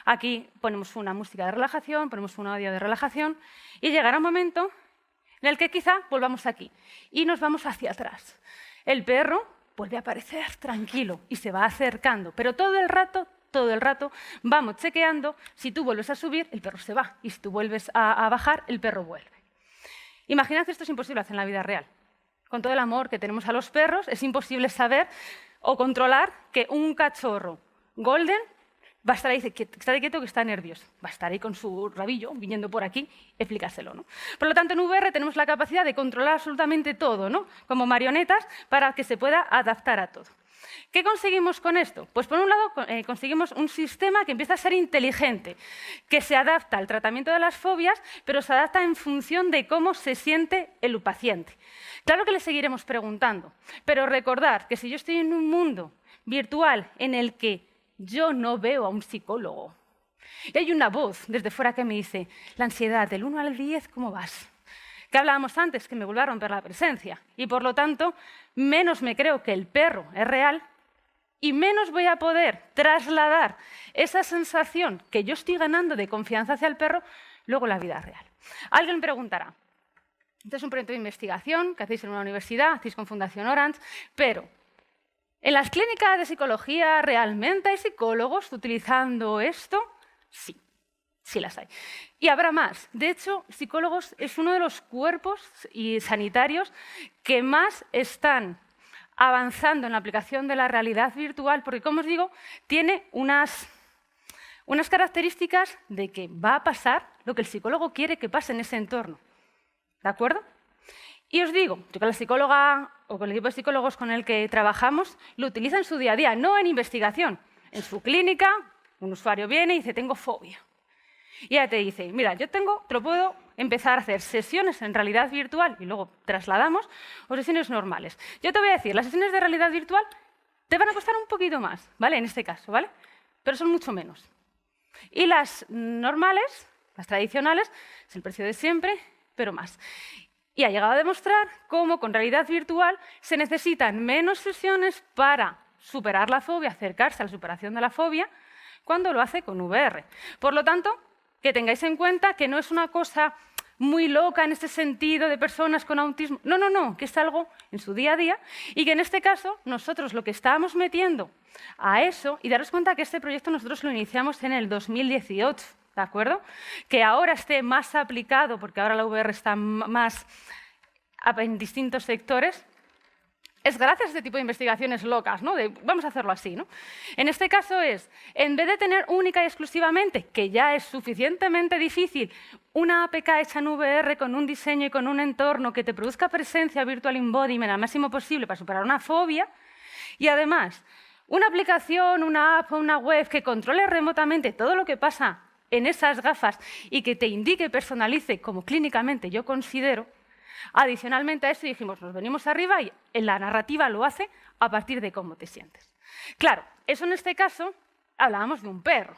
Aquí ponemos una música de relajación, ponemos un audio de relajación y llegará un momento en el que quizá volvamos aquí y nos vamos hacia atrás. El perro vuelve a aparecer tranquilo y se va acercando, pero todo el rato vamos chequeando. Si tú vuelves a subir, el perro se va, y si tú vuelves a bajar, el perro vuelve. Imaginad que esto es imposible hacer en la vida real. Con todo el amor que tenemos a los perros, es imposible saber o controlar que un cachorro golden va a estar ahí, dice, está quieto, que está nervioso. Va a estar ahí con su rabillo, viniendo por aquí, explicárselo, ¿no? Por lo tanto, en VR tenemos la capacidad de controlar absolutamente todo, ¿no? Como marionetas, para que se pueda adaptar a todo. ¿Qué conseguimos con esto? Pues por un lado conseguimos un sistema que empieza a ser inteligente, que se adapta al tratamiento de las fobias, pero se adapta en función de cómo se siente el paciente. Claro que le seguiremos preguntando, pero recordar que si yo estoy en un mundo virtual en el que yo no veo a un psicólogo y hay una voz desde fuera que me dice, la ansiedad, del 1 al 10, ¿cómo vas? Que hablábamos antes, que me vuelve a romper la presencia. Y por lo tanto, menos me creo que el perro es real y menos voy a poder trasladar esa sensación que yo estoy ganando de confianza hacia el perro luego en la vida real. Alguien me preguntará, este es un proyecto de investigación que hacéis en una universidad, hacéis con Fundación Orange, pero ¿en las clínicas de psicología realmente hay psicólogos utilizando esto? Sí. Sí las hay. Y habrá más. De hecho, psicólogos es uno de los cuerpos sanitarios que más están avanzando en la aplicación de la realidad virtual, porque, como os digo, tiene unas características de que va a pasar lo que el psicólogo quiere que pase en ese entorno. ¿De acuerdo? Y os digo, yo con la psicóloga o con el equipo de psicólogos con el que trabajamos, lo utiliza en su día a día, no en investigación. En su clínica, un usuario viene y dice, tengo fobia. Y ella te dice, mira, te lo puedo empezar a hacer sesiones en realidad virtual y luego trasladamos, o sesiones normales. Yo te voy a decir, las sesiones de realidad virtual te van a costar un poquito más, ¿vale? En este caso, ¿vale? Pero son mucho menos. Y las normales, las tradicionales, es el precio de siempre, pero más. Y ha llegado a demostrar cómo con realidad virtual se necesitan menos sesiones para superar la fobia, acercarse a la superación de la fobia, cuando lo hace con VR. Por lo tanto, que tengáis en cuenta que no es una cosa muy loca en este sentido de personas con autismo. No, no, no, que es algo en su día a día y que en este caso nosotros lo que estábamos metiendo a eso, y daros cuenta que este proyecto nosotros lo iniciamos en el 2018, ¿de acuerdo? Que ahora esté más aplicado, porque ahora la VR está más en distintos sectores, es gracias a este tipo de investigaciones locas, ¿no? De, vamos a hacerlo así, ¿no? En este caso es, en vez de tener única y exclusivamente, que ya es suficientemente difícil, una APK hecha en VR con un diseño y con un entorno que te produzca presencia virtual embodiment al máximo posible para superar una fobia, y además, una aplicación, una app o una web que controle remotamente todo lo que pasa en esas gafas y que te indique, personalice, como clínicamente yo considero. Adicionalmente a eso dijimos, nos venimos arriba y la narrativa lo hace a partir de cómo te sientes. Claro, eso en este caso hablábamos de un perro,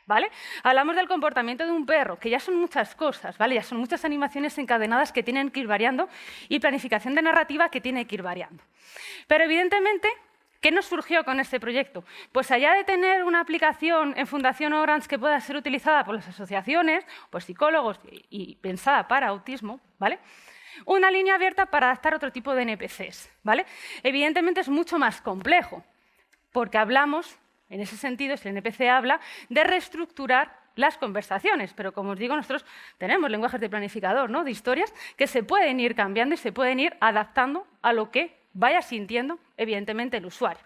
¿vale? Hablamos del comportamiento de un perro, que ya son muchas cosas, ¿vale? Ya son muchas animaciones encadenadas que tienen que ir variando y planificación de narrativa que tiene que ir variando. Pero evidentemente, ¿qué nos surgió con este proyecto? Pues allá de tener una aplicación en Fundación Orange que pueda ser utilizada por las asociaciones, por psicólogos y pensada para autismo, ¿vale? Una línea abierta para adaptar otro tipo de NPCs, ¿vale? Evidentemente es mucho más complejo, porque hablamos, en ese sentido, si el NPC habla, de reestructurar las conversaciones, pero como os digo, nosotros tenemos lenguajes de planificador, ¿no? De historias que se pueden ir cambiando y se pueden ir adaptando a lo que vaya sintiendo, evidentemente, el usuario.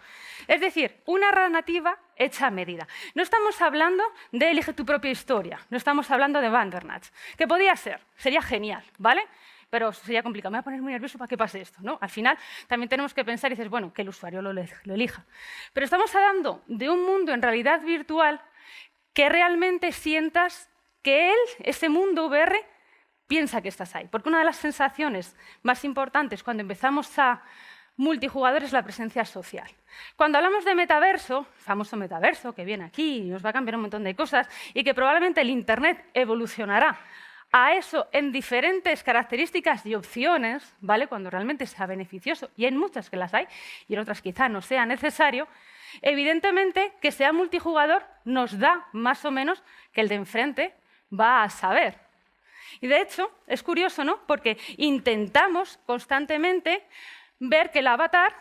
Es decir, una narrativa hecha a medida. No estamos hablando de elige tu propia historia, no estamos hablando de Bandersnatch, que podía ser, sería genial, ¿vale? Pero sería complicado, me voy a poner muy nervioso para que pase esto, ¿no? Al final también tenemos que pensar y dices, bueno, que el usuario lo elija. Pero estamos hablando de un mundo en realidad virtual que realmente sientas que él, ese mundo VR, piensa que estás ahí. Porque una de las sensaciones más importantes cuando empezamos a multijugador es la presencia social. Cuando hablamos de metaverso, famoso metaverso que viene aquí y nos va a cambiar un montón de cosas y que probablemente el Internet evolucionará a eso en diferentes características y opciones, ¿vale? Cuando realmente sea beneficioso, y en muchas que las hay, y en otras quizá no sea necesario, evidentemente que sea multijugador nos da más o menos que el de enfrente va a saber. Y de hecho, es curioso, ¿no? Porque intentamos constantemente ver que el avatar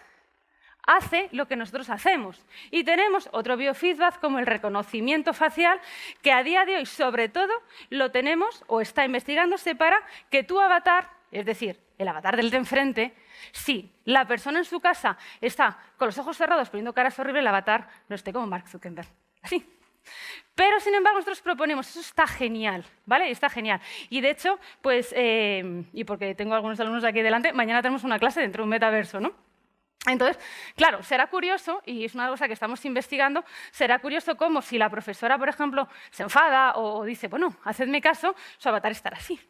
hace lo que nosotros hacemos. Y tenemos otro biofeedback como el reconocimiento facial, que a día de hoy, sobre todo, lo tenemos o está investigándose para que tu avatar, es decir, el avatar del de enfrente, si la persona en su casa está con los ojos cerrados poniendo caras horribles, el avatar no esté como Mark Zuckerberg. Así. Pero, sin embargo, nosotros proponemos, eso está genial, ¿vale? Está genial. Y, de hecho, pues, y porque tengo algunos alumnos aquí delante, mañana tenemos una clase dentro de un metaverso, ¿no? Entonces, claro, será curioso, y es una cosa que estamos investigando, será curioso cómo si la profesora, por ejemplo, se enfada o dice, bueno, hacedme caso, su avatar estará así.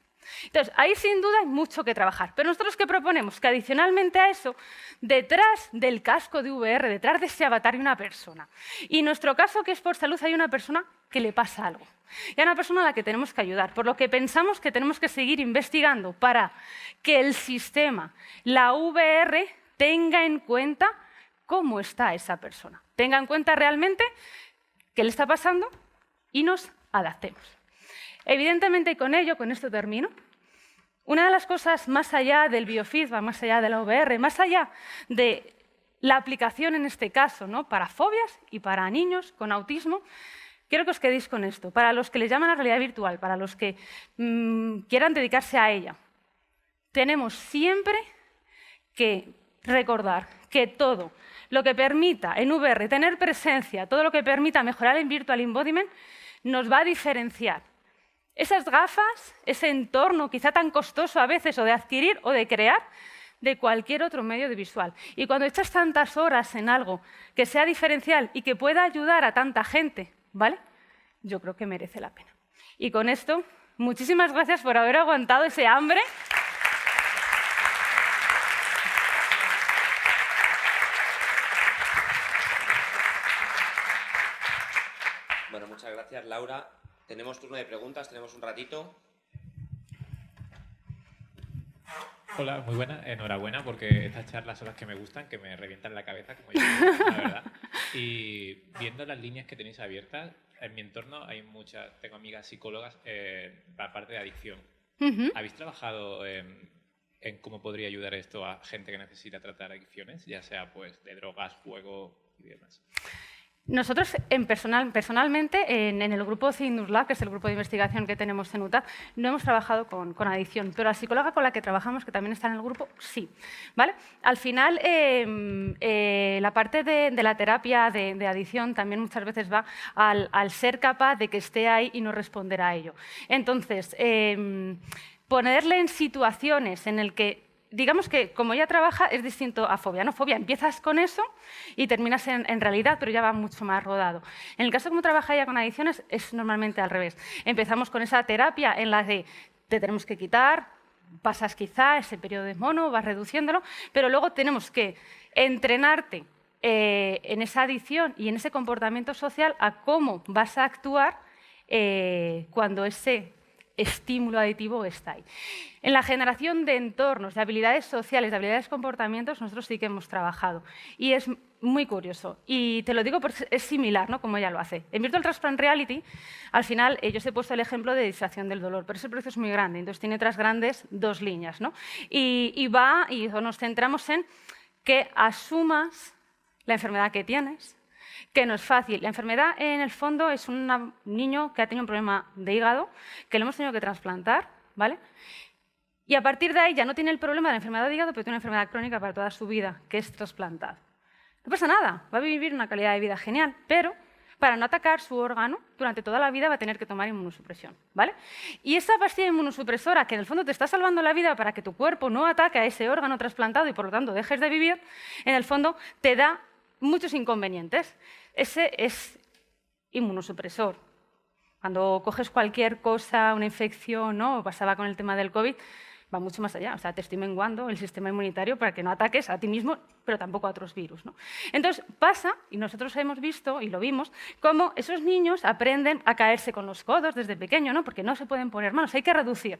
Entonces, ahí sin duda hay mucho que trabajar. Pero nosotros, ¿qué proponemos? Que adicionalmente a eso, detrás del casco de VR, detrás de ese avatar hay una persona. Y en nuestro caso, que es por salud, hay una persona que le pasa algo. Y hay una persona a la que tenemos que ayudar. Por lo que pensamos que tenemos que seguir investigando para que el sistema, la VR, tenga en cuenta cómo está esa persona. Tenga en cuenta realmente qué le está pasando y nos adaptemos. Evidentemente, y con ello, con esto termino, una de las cosas más allá del biofeedback, más allá de la VR, más allá de la aplicación en este caso, ¿no?, para fobias y para niños con autismo, quiero que os quedéis con esto. Para los que les llaman la realidad virtual, para los que quieran dedicarse a ella, tenemos siempre que recordar que todo lo que permita en VR tener presencia, todo lo que permita mejorar el virtual embodiment, nos va a diferenciar. Esas gafas, ese entorno quizá tan costoso a veces o de adquirir o de crear, de cualquier otro medio de visual. Y cuando echas tantas horas en algo que sea diferencial y que pueda ayudar a tanta gente, ¿vale?, yo creo que merece la pena. Y con esto, muchísimas gracias por haber aguantado ese hambre. Bueno, muchas gracias, Laura. Tenemos turno de preguntas, tenemos un ratito. Hola, muy buena. Enhorabuena, porque estas charlas son las que me gustan, que me revientan la cabeza, como yo digo, la verdad. Y viendo las líneas que tenéis abiertas, en mi entorno hay tengo amigas psicólogas para parte de adicción. ¿Habéis trabajado en cómo podría ayudar esto a gente que necesita tratar adicciones, ya sea pues de drogas, juego y demás? Nosotros, personalmente, en el grupo CINUSLAB, que es el grupo de investigación que tenemos en UTAD, no hemos trabajado con adicción, pero la psicóloga con la que trabajamos, que también está en el grupo, sí. ¿Vale? Al final, la parte de la terapia de adicción también muchas veces va al ser capaz de que esté ahí y no responder a ello. Entonces, ponerle en situaciones en las que digamos que como ella trabaja es distinto a fobia, ¿no? Fobia, empiezas con eso y terminas en realidad, pero ya va mucho más rodado. En el caso de cómo trabaja ella con adicciones es normalmente al revés. Empezamos con esa terapia en la que te tenemos que quitar, pasas quizá ese periodo de mono, vas reduciéndolo, pero luego tenemos que entrenarte en esa adicción y en ese comportamiento social a cómo vas a actuar cuando ese estímulo aditivo está ahí. En la generación de entornos, de habilidades sociales, de habilidades comportamientos, nosotros sí que hemos trabajado. Y es muy curioso. Y te lo digo porque es similar, ¿no?, como ella lo hace. En Virtual Transplant Reality, al final, yo os he puesto el ejemplo de distracción del dolor, pero ese proceso es muy grande, entonces tiene otras grandes dos líneas, ¿no? Y nos centramos en que asumas la enfermedad que tienes, que no es fácil. La enfermedad, en el fondo, es un niño que ha tenido un problema de hígado, que lo hemos tenido que trasplantar, ¿vale? Y a partir de ahí ya no tiene el problema de la enfermedad de hígado, pero tiene una enfermedad crónica para toda su vida, que es trasplantado. No pasa nada, va a vivir una calidad de vida genial, pero para no atacar su órgano, durante toda la vida va a tener que tomar inmunosupresión, ¿vale? Y esa pastilla inmunosupresora, que en el fondo te está salvando la vida para que tu cuerpo no ataque a ese órgano trasplantado y por lo tanto dejes de vivir, en el fondo te da muchos inconvenientes. Ese es inmunosupresor. Cuando coges cualquier cosa, una infección, ¿no?, pasaba con el tema del COVID, va mucho más allá. O sea, te estoy menguando el sistema inmunitario para que no ataques a ti mismo, pero tampoco a otros virus, ¿no? Entonces, pasa, y nosotros hemos visto, y lo vimos, cómo esos niños aprenden a caerse con los codos desde pequeño, ¿no?, porque no se pueden poner manos, hay que reducir.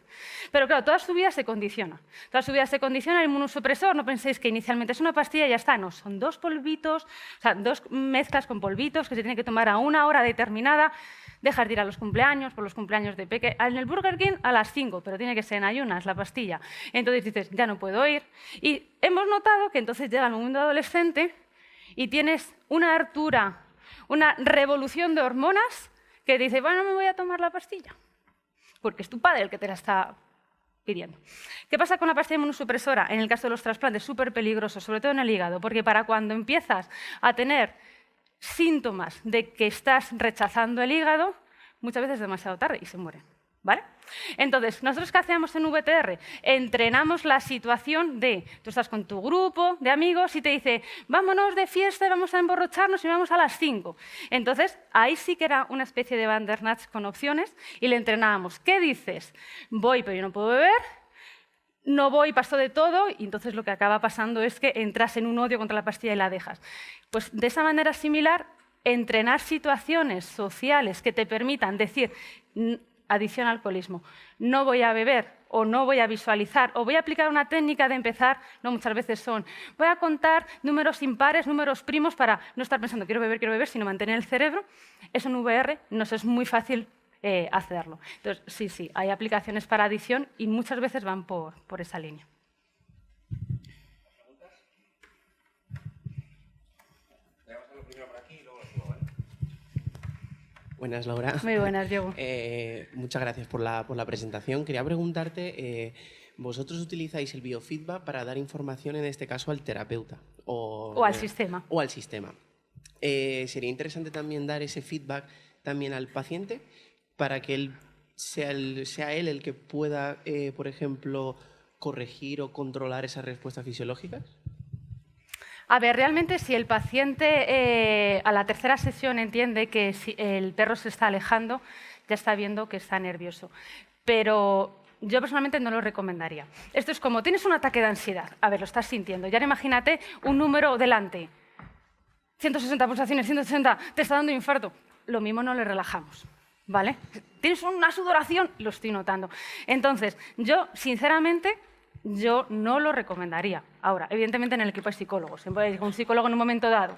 Pero claro, toda su vida se condiciona. Toda su vida se condiciona el inmunosupresor. No penséis que inicialmente es una pastilla y ya está. No, son dos polvitos, o sea, dos mezclas con polvitos que se tienen que tomar a una hora determinada. dejas de ir a los cumpleaños, por los cumpleaños de peque. En el Burger King a las 5, pero tiene que ser en ayunas, la pastilla. Entonces dices, ya no puedo ir. Y hemos notado que entonces llega el momento adolescente y tienes una hartura, una revolución de hormonas que dice, bueno, me voy a tomar la pastilla. Porque es tu padre el que te la está pidiendo. ¿Qué pasa con la pastilla inmunosupresora? En el caso de los trasplantes, súper peligroso, sobre todo en el hígado, porque para cuando empiezas a tener síntomas de que estás rechazando el hígado, muchas veces es demasiado tarde y se mueren. ¿Vale? Entonces, ¿nosotros qué hacemos en VTR? Entrenamos la situación de, tú estás con tu grupo de amigos y te dice, vámonos de fiesta, vamos a emborracharnos y vamos a las 5. Entonces, ahí sí que era una especie de Bandersnatch con opciones y le entrenábamos. ¿Qué dices? Voy, pero yo no puedo beber. No voy, paso de todo, y entonces lo que acaba pasando es que entras en un odio contra la pastilla y la dejas. Pues de esa manera similar, entrenar situaciones sociales que te permitan decir, adicción al alcoholismo, no voy a beber o no voy a visualizar o voy a aplicar una técnica de empezar, no muchas veces son, voy a contar números impares, números primos para no estar pensando quiero beber, sino mantener el cerebro. Eso en VR nos es muy fácil hacerlo. Entonces, sí, hay aplicaciones para adicción y muchas veces van por esa línea. Buenas, Laura. Muy buenas, Diego. Muchas gracias por la presentación. Quería preguntarte, ¿vosotros utilizáis el biofeedback para dar información, en este caso, al terapeuta? O al sistema. O al sistema. Sería interesante también dar ese feedback también al paciente para que él sea él el que pueda, por ejemplo, corregir o controlar esas respuestas fisiológicas. A ver, realmente si el paciente a la tercera sesión entiende que si el perro se está alejando, ya está viendo que está nervioso. Pero yo personalmente no lo recomendaría. Esto es como, tienes un ataque de ansiedad. A ver, lo estás sintiendo. Y ahora imagínate un número delante. 160 pulsaciones, 160, te está dando infarto. Lo mismo no le relajamos. ¿Vale? Tienes una sudoración, lo estoy notando. Entonces, yo, sinceramente, yo no lo recomendaría. Ahora, evidentemente en el equipo hay psicólogos. Siempre hay un psicólogo en un momento dado.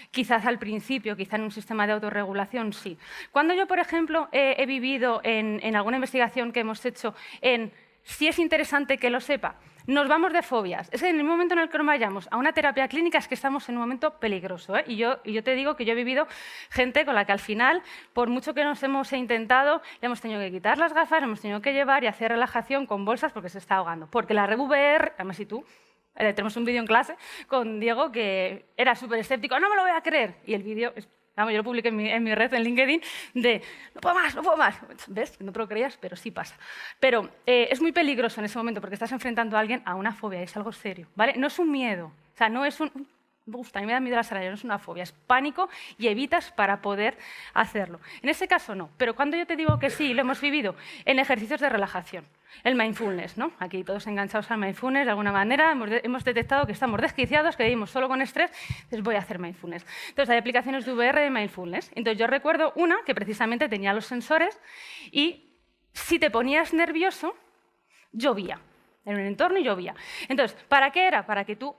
Quizás al principio, quizás en un sistema de autorregulación, sí. Cuando yo, por ejemplo, he vivido en alguna investigación que hemos hecho en si es interesante que lo sepa, nos vamos de fobias. Es que en el momento en el que nos vayamos a una terapia clínica es que estamos en un momento peligroso. Y yo te digo que yo he vivido gente con la que al final, por mucho que nos hemos intentado, le hemos tenido que quitar las gafas, le hemos tenido que llevar y hacer relajación con bolsas porque se está ahogando. Porque la VR, además y tú, tenemos un vídeo en clase con Diego que era súper escéptico, no me lo voy a creer. Y el vídeo, yo lo publiqué en mi red, en LinkedIn, de no puedo más. ¿Ves? No te lo creías, pero sí pasa. Pero es muy peligroso en ese momento porque estás enfrentando a alguien a una fobia, es algo serio, ¿vale? No es un miedo, o sea, no es un... Me gusta, a mí me da miedo las arañas, no es una fobia, es pánico y evitas para poder hacerlo. En ese caso no, pero cuando yo te digo que sí, lo hemos vivido en ejercicios de relajación. El mindfulness, ¿no? Aquí todos enganchados al mindfulness, de alguna manera hemos detectado que estamos desquiciados, que vivimos solo con estrés, entonces voy a hacer mindfulness. Entonces hay aplicaciones de VR de mindfulness. Entonces yo recuerdo una que precisamente tenía los sensores y si te ponías nervioso, llovía. En un entorno y llovía. Entonces, ¿para qué era? Para que tú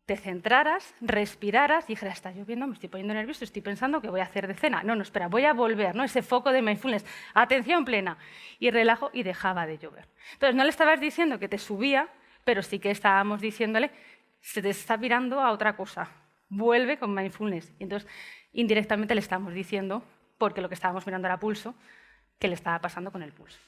te centraras, respiraras y dijeras, está lloviendo, me estoy poniendo nervioso, estoy pensando que voy a hacer de cena. No, espera, voy a volver, ¿no? Ese foco de mindfulness, atención plena, y relajo y dejaba de llover. Entonces, no le estabas diciendo que te subía, pero sí que estábamos diciéndole, se te está virando a otra cosa, vuelve con mindfulness. Y entonces, indirectamente le estamos diciendo, porque lo que estábamos mirando era pulso, que le estaba pasando con el pulso.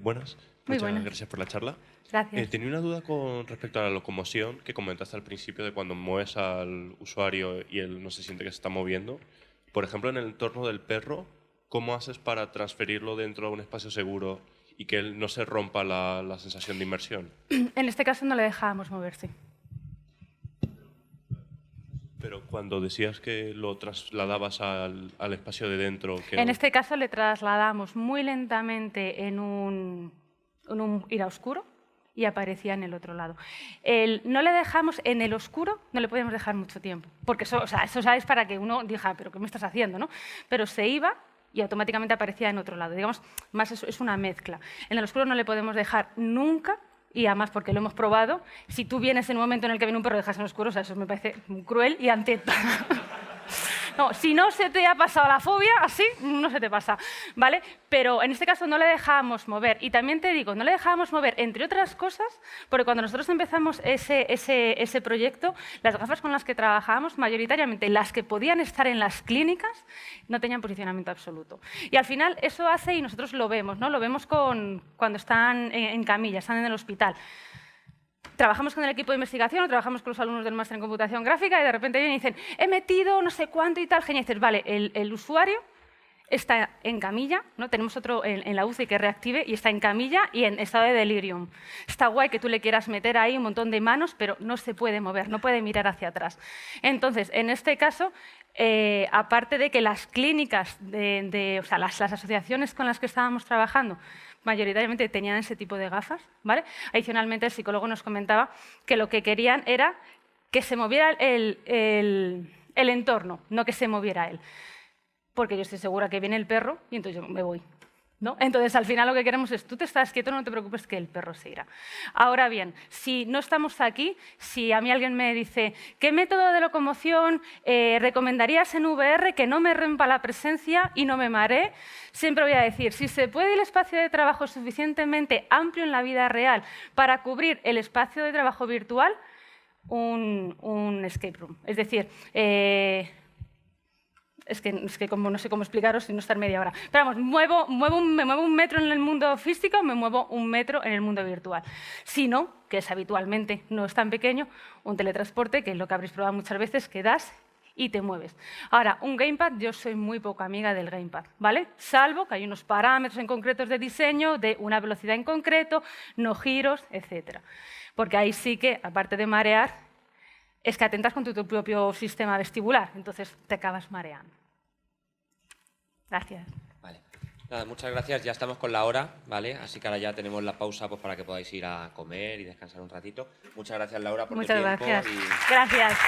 Buenas. Muy Muchas buenas. gracias por la charla. Gracias. Tenía una duda con respecto a la locomoción que comentaste al principio de cuando mueves al usuario y él no se siente que se está moviendo. Por ejemplo, en el entorno del perro, ¿cómo haces para transferirlo dentro de un espacio seguro y que él no se rompa la sensación de inmersión? En este caso no le dejábamos moverse. Pero cuando decías que lo trasladabas al espacio de dentro... En este caso le trasladamos muy lentamente en un ir a oscuro y aparecía en el otro lado. No le dejamos en el oscuro, no le podíamos dejar mucho tiempo, porque eso es para que uno diga, ¿pero qué me estás haciendo? ¿No? Pero se iba y automáticamente aparecía en otro lado. Digamos, más es una mezcla. En el oscuro no le podemos dejar nunca, y además porque lo hemos probado, si tú vienes en un momento en el que viene un perro y dejas en el oscuro, o sea, eso me parece muy cruel y ante No, si no se te ha pasado la fobia, así no se te pasa, ¿vale? Pero en este caso no le dejábamos mover. Y también te digo, no le dejábamos mover, entre otras cosas, porque cuando nosotros empezamos ese proyecto, las gafas con las que trabajábamos, mayoritariamente las que podían estar en las clínicas, no tenían posicionamiento absoluto. Y al final eso hace, y nosotros lo vemos, ¿no? Lo vemos cuando están en camilla, están en el hospital. Trabajamos con el equipo de investigación o trabajamos con los alumnos del máster en computación gráfica y de repente vienen y dicen, he metido no sé cuánto y tal, genial. Y dices, vale, el usuario está en camilla, ¿no? Tenemos otro en la UCI que reactive y está en camilla y en estado de delirium. Está guay que tú le quieras meter ahí un montón de manos, pero no se puede mover, no puede mirar hacia atrás. Entonces, en este caso, aparte de que las clínicas, o sea, las asociaciones con las que estábamos trabajando, mayoritariamente tenían ese tipo de gafas, ¿vale? Adicionalmente, el psicólogo nos comentaba que lo que querían era que se moviera el entorno, no que se moviera él. Porque yo estoy segura que viene el perro y entonces yo me voy, ¿no? Entonces, al final lo que queremos es, tú te estás quieto, no te preocupes que el perro se irá. Ahora bien, si no estamos aquí, si a mí alguien me dice, ¿qué método de locomoción recomendarías en VR que no me rompa la presencia y no me maree? Siempre voy a decir, si se puede el espacio de trabajo suficientemente amplio en la vida real para cubrir el espacio de trabajo virtual, un escape room. Es decir, es que como no sé cómo explicaros sin no estar media hora. Pero vamos, me muevo un metro en el mundo físico, me muevo un metro en el mundo virtual. Si no, que es habitualmente, no es tan pequeño, un teletransporte, que es lo que habréis probado muchas veces, que das y te mueves. Ahora, un gamepad, yo soy muy poco amiga del gamepad, ¿vale? Salvo que hay unos parámetros en concretos de diseño, de una velocidad en concreto, no giros, etc. Porque ahí sí que, aparte de marear, es que atentas con tu propio sistema vestibular, entonces te acabas mareando. Gracias. Vale. Nada, muchas gracias. Ya estamos con la hora, ¿vale? Así que ahora ya tenemos la pausa pues, para que podáis ir a comer y descansar un ratito. Muchas gracias, Laura, por tu tiempo. Muchas gracias. Gracias.